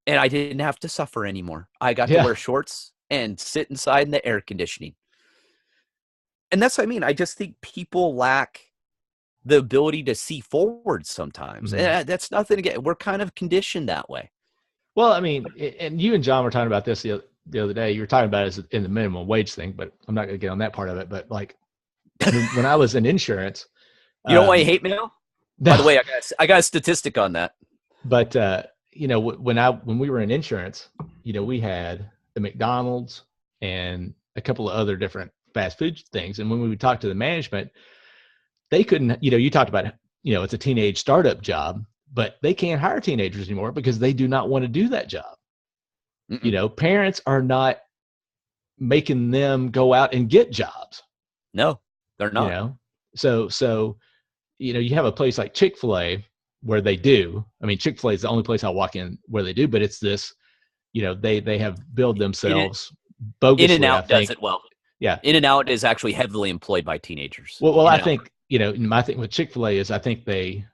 Speaker 2: And I didn't have to suffer anymore. I got to wear shorts and sit inside in the air conditioning. And that's what I mean. I just think people lack the ability to see forward sometimes. And that's nothing again. We're kind of conditioned that way.
Speaker 1: Well, I mean, and you and John were talking about this the other day. You were talking about it as in the minimum wage thing, but I'm not going to get on that part of it. But like when I was in insurance.
Speaker 2: You know why you hate me now? No. By the way, I got a statistic on that.
Speaker 1: But, when we were in insurance, we had the McDonald's and a couple of other different fast food things. And when we would talk to the management, they couldn't, you talked about, it's a teenage startup job, but they can't hire teenagers anymore because they do not want to do that job. Parents are not making them go out and get jobs.
Speaker 2: No, they're not.
Speaker 1: So, you have a place like Chick-fil-A where they do. I mean, Chick-fil-A is the only place I walk in where they do, but it's this, they have billed themselves bogusly.
Speaker 2: In-N-Out does it well.
Speaker 1: Yeah.
Speaker 2: In-N-Out is actually heavily employed by teenagers.
Speaker 1: Well, I
Speaker 2: In-N-Out.
Speaker 1: think, my thing with Chick-fil-A is I think they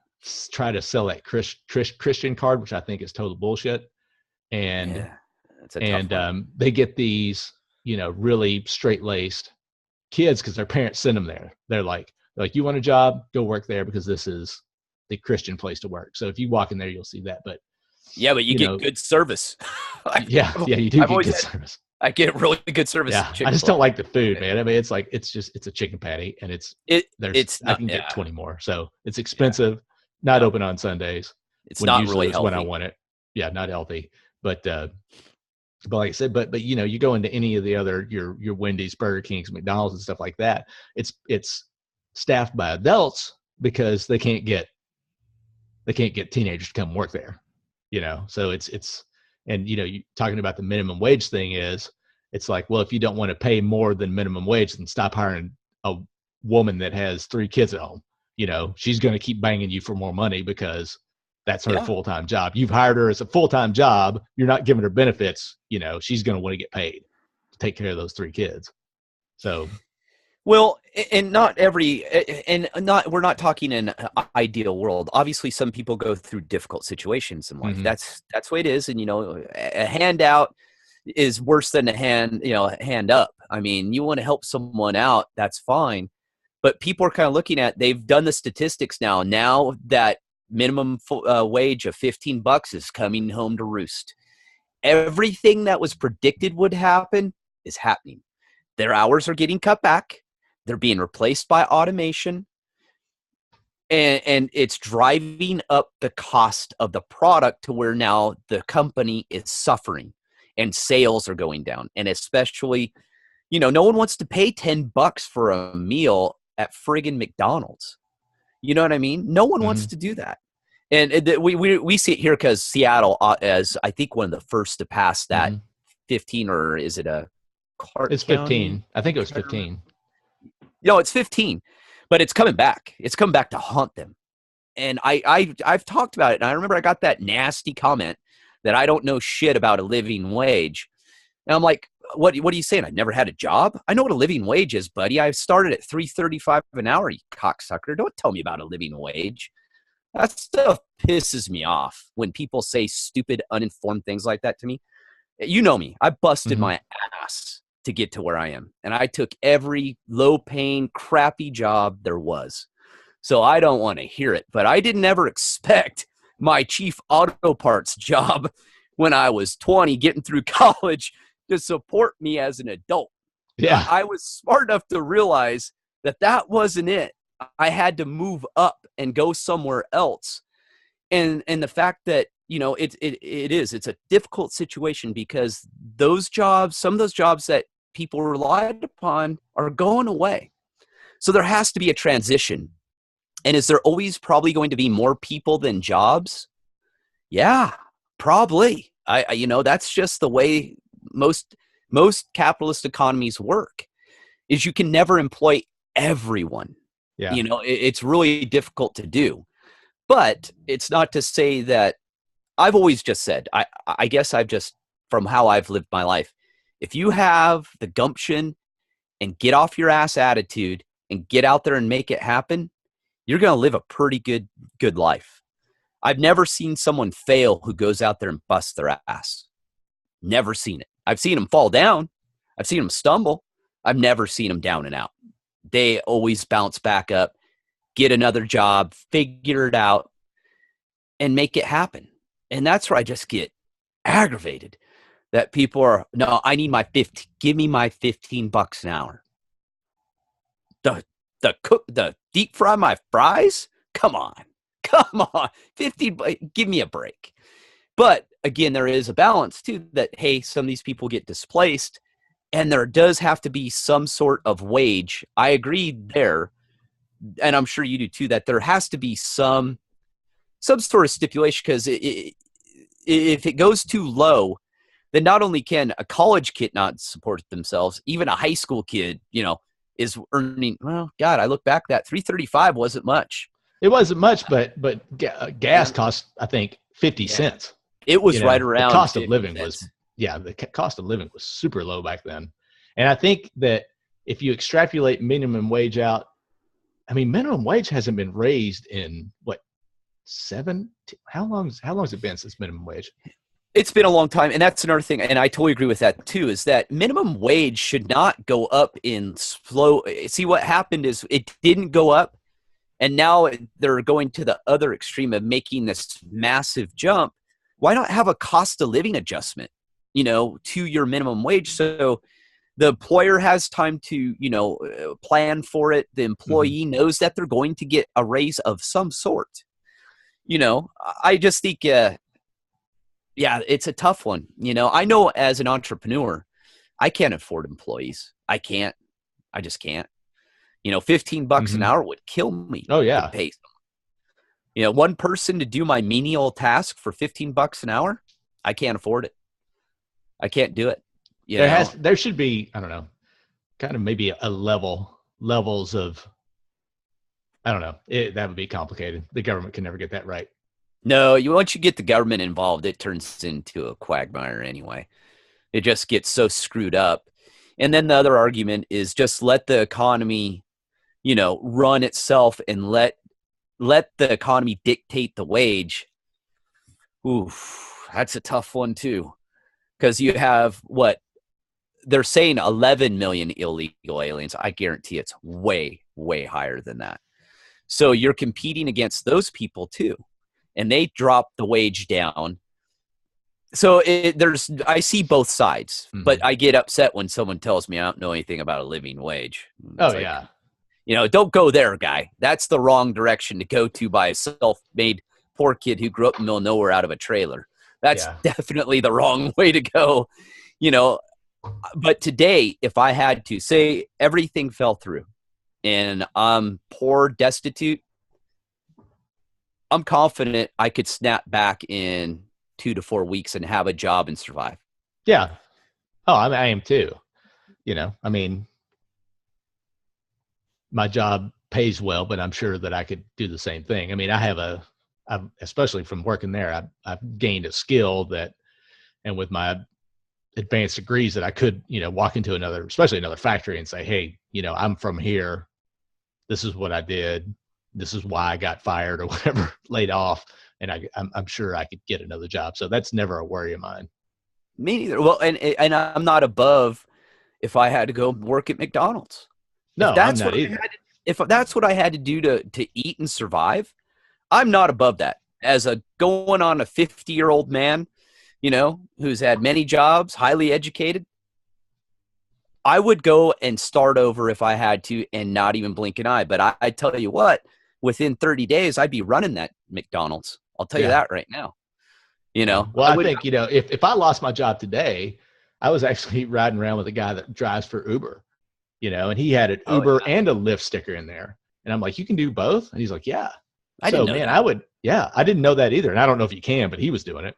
Speaker 1: try to sell that Christian card, which I think is total bullshit. And
Speaker 2: Yeah, that's a tough one.
Speaker 1: they get these, really straight-laced kids because their parents send them there. They're like, you want a job, go work there because this is the Christian place to work. So if you walk in there, you'll see that. But
Speaker 2: yeah, but you get good service.
Speaker 1: yeah, you do get good service.
Speaker 2: I get really good service.
Speaker 1: Yeah, I just don't like the food, man. I mean, it's a chicken patty, and I can get 20 more, so it's expensive. Not open on Sundays.
Speaker 2: It's not really healthy
Speaker 1: when I want it. Yeah, not healthy. But like I said, but you go into any of the other your Wendy's, Burger Kings, McDonald's, and stuff like that. It's staffed by adults because they can't get teenagers to come work there. So it's and you talking about the minimum wage thing is, it's like, well, if you don't want to pay more than minimum wage, then stop hiring a woman that has 3 kids at home. She's going to keep banging you for more money because that's her full-time job. You've hired her as a full-time job. You're not giving her benefits. She's going to want to get paid to take care of those 3 kids. So,
Speaker 2: well, and we're not talking in an ideal world. Obviously, some people go through difficult situations in life.
Speaker 1: Mm-hmm.
Speaker 2: That's the way it is. And a handout is worse than a hand up. I mean, you want to help someone out, that's fine. But people are kind of looking at, they've done the statistics now that minimum wage of $15 is coming home to roost. Everything that was predicted would happen is happening. Their hours are getting cut back. They're being replaced by automation. And it's driving up the cost of the product to where now the company is suffering and sales are going down. And especially, no one wants to pay $10 for a meal at friggin' McDonald's. You know what I mean? No one wants to do that. And we see it here because Seattle is, I think, one of the first to pass that 15, or is it a Clark
Speaker 1: It's 15. I think it was 15.
Speaker 2: It's 15, but it's coming back. It's coming back to haunt them. And I've talked about it. And I remember I got that nasty comment that I don't know shit about a living wage. And I'm like, what are you saying? I never had a job. I know what a living wage is, buddy. I started at $3.35 an hour, you cocksucker. Don't tell me about a living wage. That stuff pisses me off when people say stupid, uninformed things like that to me. You know me. I busted my ass to get to where I am. And I took every low-paying, crappy job there was. So I don't want to hear it. But I didn't ever expect my chief auto parts job when I was 20 getting through college to support me as an adult.
Speaker 1: Yeah.
Speaker 2: I was smart enough to realize that wasn't it. I had to move up and go somewhere else. And the fact that, it's a difficult situation because some of those jobs that people relied upon are going away. So there has to be a transition. And is there always probably going to be more people than jobs? Yeah, probably. That's just the way most capitalist economies work, is you can never employ everyone.
Speaker 1: Yeah.
Speaker 2: It's really difficult to do. But it's not to say that I've always just said, I guess I've just, from how I've lived my life, if you have the gumption and get off your ass attitude and get out there and make it happen, you're going to live a pretty good life. I've never seen someone fail who goes out there and busts their ass. Never seen it. I've seen them fall down. I've seen them stumble. I've never seen them down and out. They always bounce back up, get another job, figure it out, and make it happen. And that's where I just get aggravated that people are, no, I need give me my $15 an hour. The deep fry my fries? Come on. 15, give me a break. But again, there is a balance too that, hey, some of these people get displaced and there does have to be some sort of wage. I agree there. And I'm sure you do too, that there has to be some sort of stipulation, because if it goes too low, then not only can a college kid not support themselves, even a high school kid, is earning, well, God, I look back, that $3.35 wasn't much.
Speaker 1: It wasn't much, but gas cost, I think, 50 cents.
Speaker 2: It was right around
Speaker 1: the cost of living
Speaker 2: cents.
Speaker 1: the cost of living was super low back then. And I think that if you extrapolate minimum wage out, I mean, minimum wage hasn't been raised in what, how long's it been since minimum wage?
Speaker 2: It's been a long time, and that's another thing, and I totally agree with that too, is that minimum wage should not go up in slow. See, what happened is it didn't go up, and now they're going to the other extreme of making this massive jump. Why not have a cost of living adjustment, to your minimum wage, so the employer has time to, plan for it. The employee knows that they're going to get a raise of some sort. I just think, yeah, it's a tough one. I know as an entrepreneur, I can't afford employees. I just can't. $15 an hour would kill me.
Speaker 1: Oh yeah.
Speaker 2: To pay someone. One person to do my menial task for $15 an hour, I can't afford it. I can't do it.
Speaker 1: There should be, I don't know, kind of maybe levels of, I don't know. That would be complicated. The government can never get that right.
Speaker 2: No, once you get the government involved, it turns into a quagmire anyway. It just gets so screwed up. And then the other argument is just let the economy, run itself and let the economy dictate the wage. Oof, that's a tough one too. Because you have what they're saying 11 million illegal aliens. I guarantee it's way, way higher than that. So you're competing against those people too. And they drop the wage down. So I see both sides, but I get upset when someone tells me I don't know anything about a living wage.
Speaker 1: Yeah.
Speaker 2: Don't go there, guy. That's the wrong direction to go to by a self-made poor kid who grew up in the middle of nowhere out of a trailer. That's definitely the wrong way to go, But today, if I had to say everything fell through and I'm poor, destitute, I'm confident I could snap back in 2 to 4 weeks and have a job and survive.
Speaker 1: Yeah. Oh, I am too. I mean, my job pays well, but I'm sure that I could do the same thing. I mean, I've especially from working there, I've gained a skill and with my advanced degrees that I could, walk into especially another factory and say, hey, I'm from here. This is what I did. This is why I got fired or whatever, laid off. And I'm sure I could get another job. So that's never a worry of mine.
Speaker 2: Me neither. Well, and I'm not above if I had to go work at McDonald's.
Speaker 1: No, I'm not either.
Speaker 2: If that's what I had to do to eat and survive, I'm not above that. As going on a 50-year-old man, who's had many jobs, highly educated, I would go and start over if I had to and not even blink an eye. But I tell you what, within 30 days, I'd be running that McDonald's. I'll tell you that right now.
Speaker 1: Well, I think, if I lost my job today, I was actually riding around with a guy that drives for Uber, and he had an Uber and a Lyft sticker in there. And I'm like, you can do both? And he's like, yeah. I didn't know that either. And I don't know if you can, but he was doing it.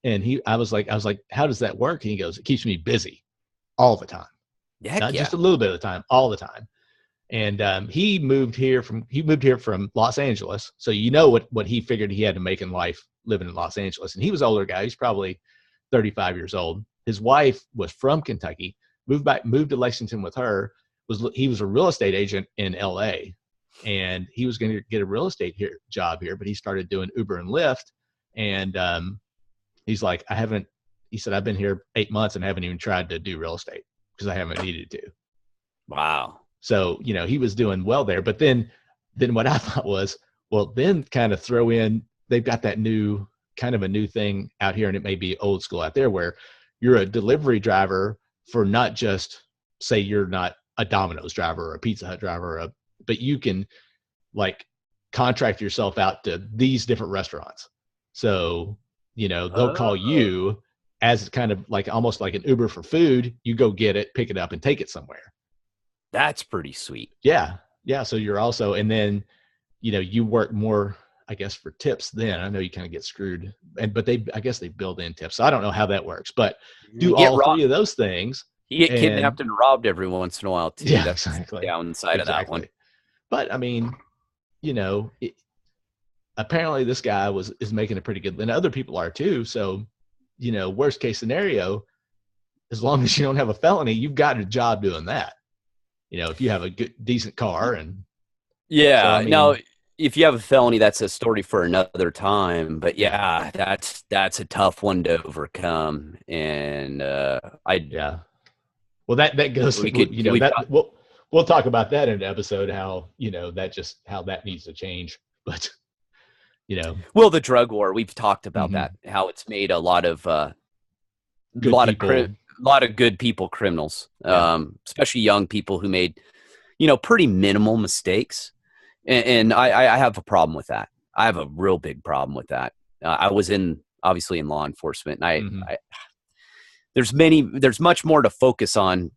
Speaker 1: And I was like, how does that work? And he goes, it keeps me busy all the time. Not just a little bit of the time, all the time. And he moved here from Los Angeles. So what he figured he had to make in life living in Los Angeles. And he was an older guy. He's probably 35 years old. His wife was from Kentucky, moved to Lexington with her. He was a real estate agent in LA, and he was going to get a real estate job here, but he started doing Uber and Lyft. And he's like, he said, I've been here 8 months and haven't even tried to do real estate because I haven't needed to.
Speaker 2: Wow.
Speaker 1: So, he was doing well there. But then what I thought was, well, then kind of throw in, they've got that new thing out here, and it may be old school out there, where you're a delivery driver for not just, say you're not a Domino's driver or a Pizza Hut driver, but you can like contract yourself out to these different restaurants. So, they'll call you as kind of like almost like an Uber for food. You go get it, pick it up, and take it somewhere.
Speaker 2: That's pretty sweet.
Speaker 1: Yeah. Yeah. So you're also, and then, you work more, I guess, for tips then. I know you kind of get screwed, but I guess they build in tips. So I don't know how that works, but do all three of those things.
Speaker 2: You get kidnapped and robbed every once in a while too.
Speaker 1: Yeah,
Speaker 2: that's
Speaker 1: exactly.
Speaker 2: The downside of that one.
Speaker 1: But I mean, apparently this guy is making a pretty good, and other people are too. So, worst case scenario, as long as you don't have a felony, you've got a job doing that. if you have a good, decent car. And so,
Speaker 2: Yeah.
Speaker 1: I
Speaker 2: Now,
Speaker 1: mean,
Speaker 2: if you have a felony, that's a story for another time. But yeah, that's a tough one to overcome. And
Speaker 1: yeah. Well, that goes,
Speaker 2: we could we
Speaker 1: that we'll talk about that in an episode, how, how that needs to change. But, you know,
Speaker 2: well, the drug war, we've talked about
Speaker 1: mhm,
Speaker 2: that, how it's made a lot of
Speaker 1: good people.
Speaker 2: lot of good people criminals,
Speaker 1: Yeah.
Speaker 2: especially young people who made pretty minimal mistakes. And I have a problem with that. I have a real big problem with that. I was obviously in law enforcement, and
Speaker 1: Hmm.
Speaker 2: there's much more to focus on,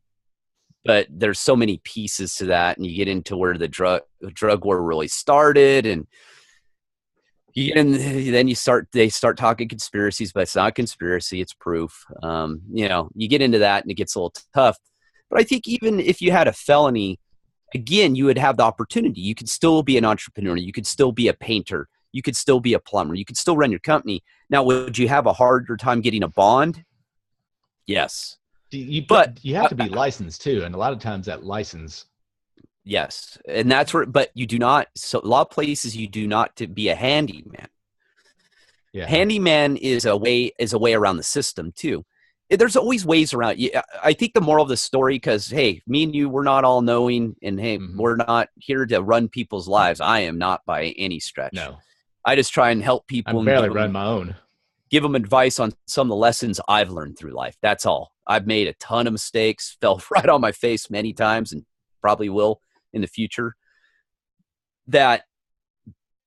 Speaker 2: but there's so many pieces to that, and you get into where the drug war really started, and then they start talking conspiracies, but it's not a conspiracy, it's proof. You get into that, and it gets a little tough. But I think even if you had a felony, again, you would have the opportunity. You could still be an entrepreneur. You could still be a painter. You could still be a plumber. You could still run your company. Now, would you have a harder time getting a bond? Yes. But
Speaker 1: You have to be licensed too. And a lot of times that license.
Speaker 2: yes. And that's where, but you do not, so a lot of places you do not to be a handyman.
Speaker 1: Yeah.
Speaker 2: Handyman is a way around the system too. There's always ways around. I think the moral of the story, because hey, me and you, we're not all knowing, and hey, we're not here to run people's lives. I am not by any stretch.
Speaker 1: No,
Speaker 2: I just try and help people
Speaker 1: I
Speaker 2: and
Speaker 1: barely run my own.
Speaker 2: give them advice on some of the lessons I've learned through life. That's all. I've made a ton of mistakes, fell right on my face many times, and probably will in the future. That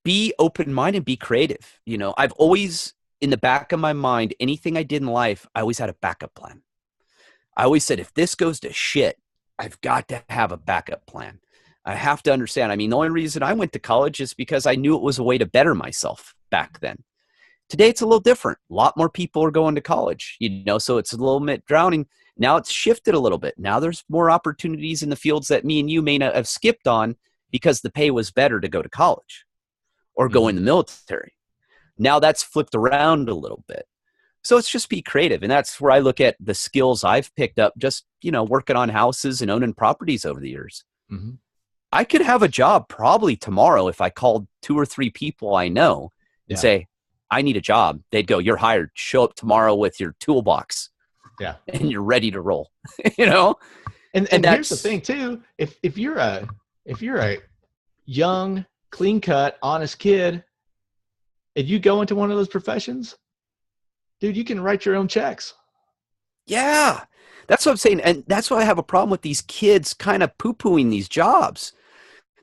Speaker 2: be open-minded, be creative. I've always, in the back of my mind, anything I did in life, I always had a backup plan. I always said, if this goes to shit, I've got to have a backup plan. I have to understand. I mean, the only reason I went to college is because I knew it was a way to better myself back then. Today, it's a little different. A lot more people are going to college, so it's a little bit drowning. Now it's shifted a little bit. Now there's more opportunities in the fields that me and you may not have skipped on because the pay was better to go to college or go in the military. Now that's flipped around a little bit. So it's just be creative. And that's where I look at the skills I've picked up just, working on houses and owning properties over the years.
Speaker 1: Mm-hmm.
Speaker 2: I could have a job probably tomorrow if I called 2 or 3 people I know and say, I need a job. They'd go, you're hired. Show up tomorrow with your toolbox.
Speaker 1: Yeah.
Speaker 2: And you're ready to roll,
Speaker 1: And here's the thing too. If you're a young, clean cut, honest kid, and you go into one of those professions, dude, you can write your own checks.
Speaker 2: Yeah, that's what I'm saying. And that's why I have a problem with these kids kind of poo-pooing these jobs.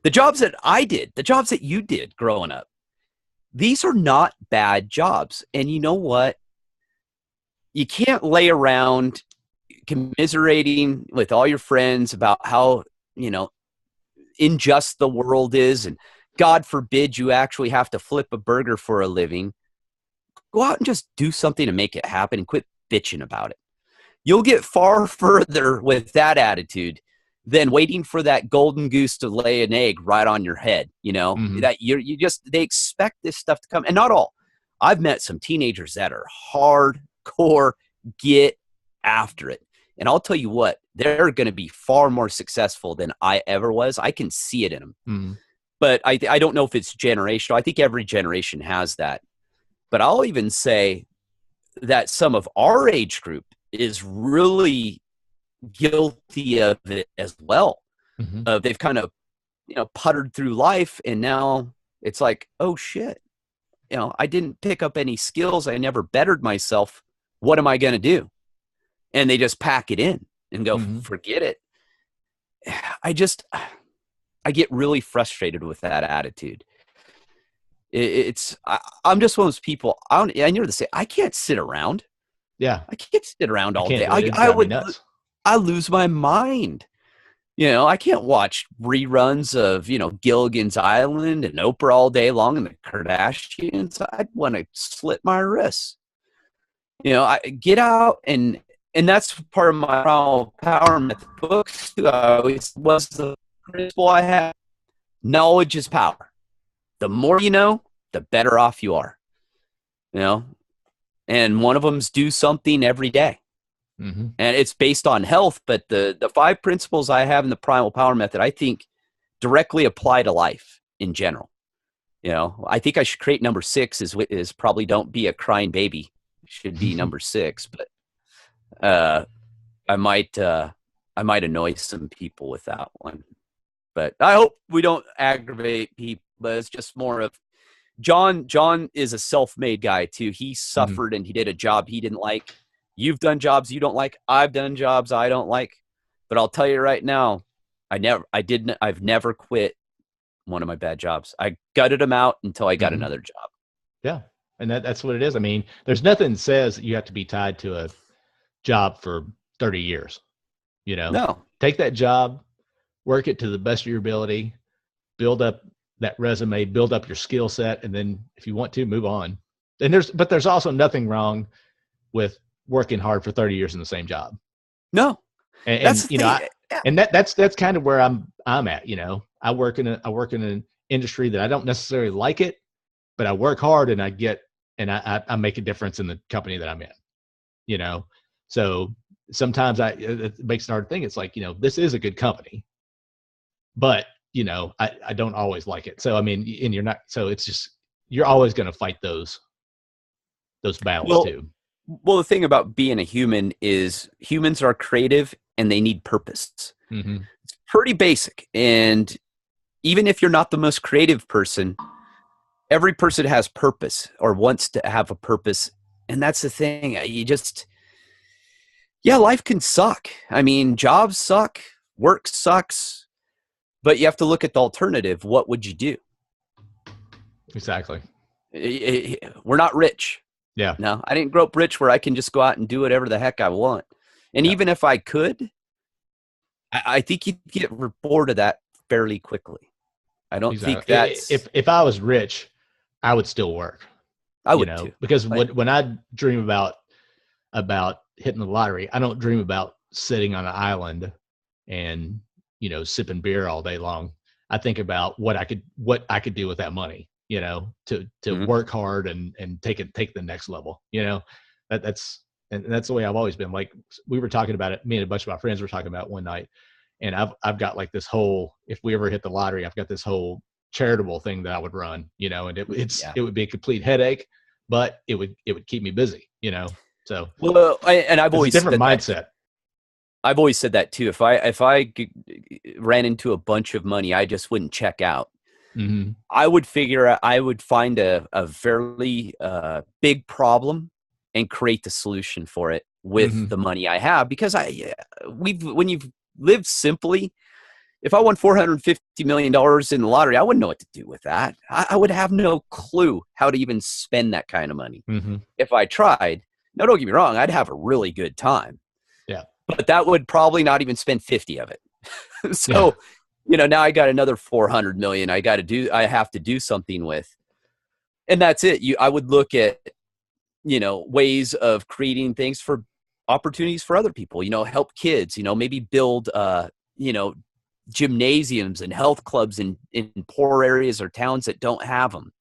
Speaker 2: The jobs that I did, the jobs that you did growing up, these are not bad jobs. And you know what? You can't lay around commiserating with all your friends about how, unjust the world is. And God forbid you actually have to flip a burger for a living. Go out and just do something to make it happen and quit bitching about it. You'll get far further with that attitude than waiting for that golden goose to lay an egg right on your head. That they expect this stuff to come, and not all. I've met some teenagers that are hardcore, get after it. And I'll tell you what, they're going to be far more successful than I ever was. I can see it in them. Mm-hmm. But I don't know if it's generational. I think every generation has that. But I'll even say that some of our age group is really guilty of it as well. Mm-hmm. They've kind of, puttered through life, and now it's like, oh shit, I didn't pick up any skills. I never bettered myself. What am I going to do? And they just pack it in and go, forget it. I get really frustrated with that attitude. I'm just one of those people. I never to say I can't sit around.
Speaker 1: Yeah,
Speaker 2: I can't sit around all day. I lose my mind. I can't watch reruns of Gilligan's Island and Oprah all day long and the Kardashians. I'd want to slit my wrists. I get out, and that's part of my power method books too. I always was the principle I had. Knowledge is power. The more you know, the better off you are. And one of them's do something every day.
Speaker 1: Mm-hmm.
Speaker 2: And it's based on health. But the 5 principles I have in the primal power method, I think directly apply to life in general. You know, I think I should create number 6 is probably don't be a crying baby. Should be number 6, but I might annoy some people with that one. But I hope we don't aggravate people. But it's just more of John is a self-made guy too. He suffered and he did a job he didn't like. You've done jobs you don't like. I've done jobs I don't like. But I'll tell you right now, I've never quit one of my bad jobs. I gutted them out until I got another job.
Speaker 1: Yeah. And that's what it is. I mean, there's nothing that says that you have to be tied to a job for 30 years. You know,
Speaker 2: No.
Speaker 1: Take that job, work it to the best of your ability, build up that resume, build up your skill set. And then if you want to move on, and there's also nothing wrong with working hard for 30 years in the same job.
Speaker 2: No,
Speaker 1: and you know, and that's kind of where I'm at. You know, I work in an industry that I don't necessarily like it, but I work hard and I make a difference in the company that I'm in. You know, so sometimes it makes it a hard thing. It's like, you know, this is a good company, but you know, I don't always like it. So I mean, and you're not. So it's just you're always going to fight those battles too.
Speaker 2: Well, the thing about being a human is humans are creative and they need purpose.
Speaker 1: Mm-hmm.
Speaker 2: It's pretty basic. And even if you're not the most creative person, every person has purpose or wants to have a purpose. And that's the thing. Life can suck. I mean, jobs suck, work sucks, but you have to look at the alternative. What would you do?
Speaker 1: Exactly.
Speaker 2: We're not rich.
Speaker 1: Yeah.
Speaker 2: No, I didn't grow up rich where I can just go out and do whatever the heck I want. And even if I could, I think you'd get bored of that fairly quickly. I don't think that's...
Speaker 1: If I was rich, I would still work.
Speaker 2: I would too.
Speaker 1: Because when I dream about hitting the lottery, I don't dream about sitting on an island and, you know, sipping beer all day long. I think about what I could do with that money, you know, to work hard and take the next level, you know. That's the way I've always been. Like, we were talking about it, me and a bunch of my friends were talking about it one night, and I've got like this whole, if we ever hit the lottery, I've got this whole charitable thing that I would run, you know, and it would be a complete headache, but it would keep me busy, you know. So
Speaker 2: I've always
Speaker 1: a different mindset.
Speaker 2: I've always said that too. If I ran into a bunch of money, I just wouldn't check out.
Speaker 1: Mm-hmm.
Speaker 2: I would find a fairly big problem and create the solution for it with the money I have, because when you've lived simply, if I won $450 million in the lottery, I wouldn't know what to do with that. I would have no clue how to even spend that kind of money.
Speaker 1: Mm-hmm.
Speaker 2: If I tried. Now, don't get me wrong, I'd have a really good time.
Speaker 1: Yeah.
Speaker 2: But that would probably not even spend 50 of it. So, you know, now I got another 400 million I have to do something with. And that's it. I would look at, you know, ways of creating things for opportunities for other people, you know, help kids, you know, maybe build, you know, gymnasiums and health clubs in poor areas or towns that don't have them.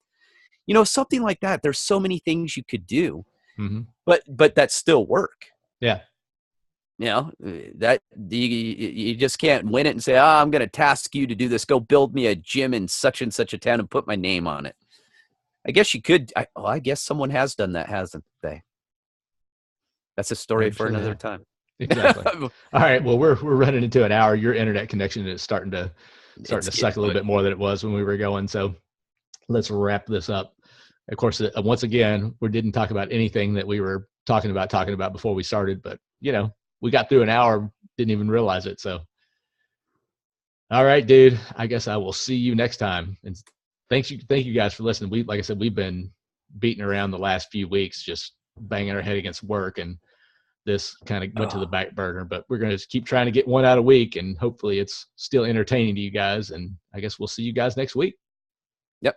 Speaker 2: You know, something like that. There's so many things you could do, but that's still work.
Speaker 1: Yeah.
Speaker 2: You know, that you just can't win it and say, I'm going to task you to do this. Go build me a gym in such and such a town and put my name on it. I guess you could. I guess someone has done that, hasn't they? That's a story for another time.
Speaker 1: Exactly. All right. Well, we're running into an hour. Your internet connection is starting to suck a little bit more than it was when we were going. So let's wrap this up. Of course, once again, we didn't talk about anything that we were talking about before we started, but you know, we got through an hour, didn't even realize it. So, all right, dude, I guess I will see you next time. And thank you guys for listening. Like I said, we've been beating around the last few weeks, just banging our head against work, and this kind of went to the back burner, but we're going to keep trying to get one out a week, and hopefully it's still entertaining to you guys. And I guess we'll see you guys next week.
Speaker 2: Yep.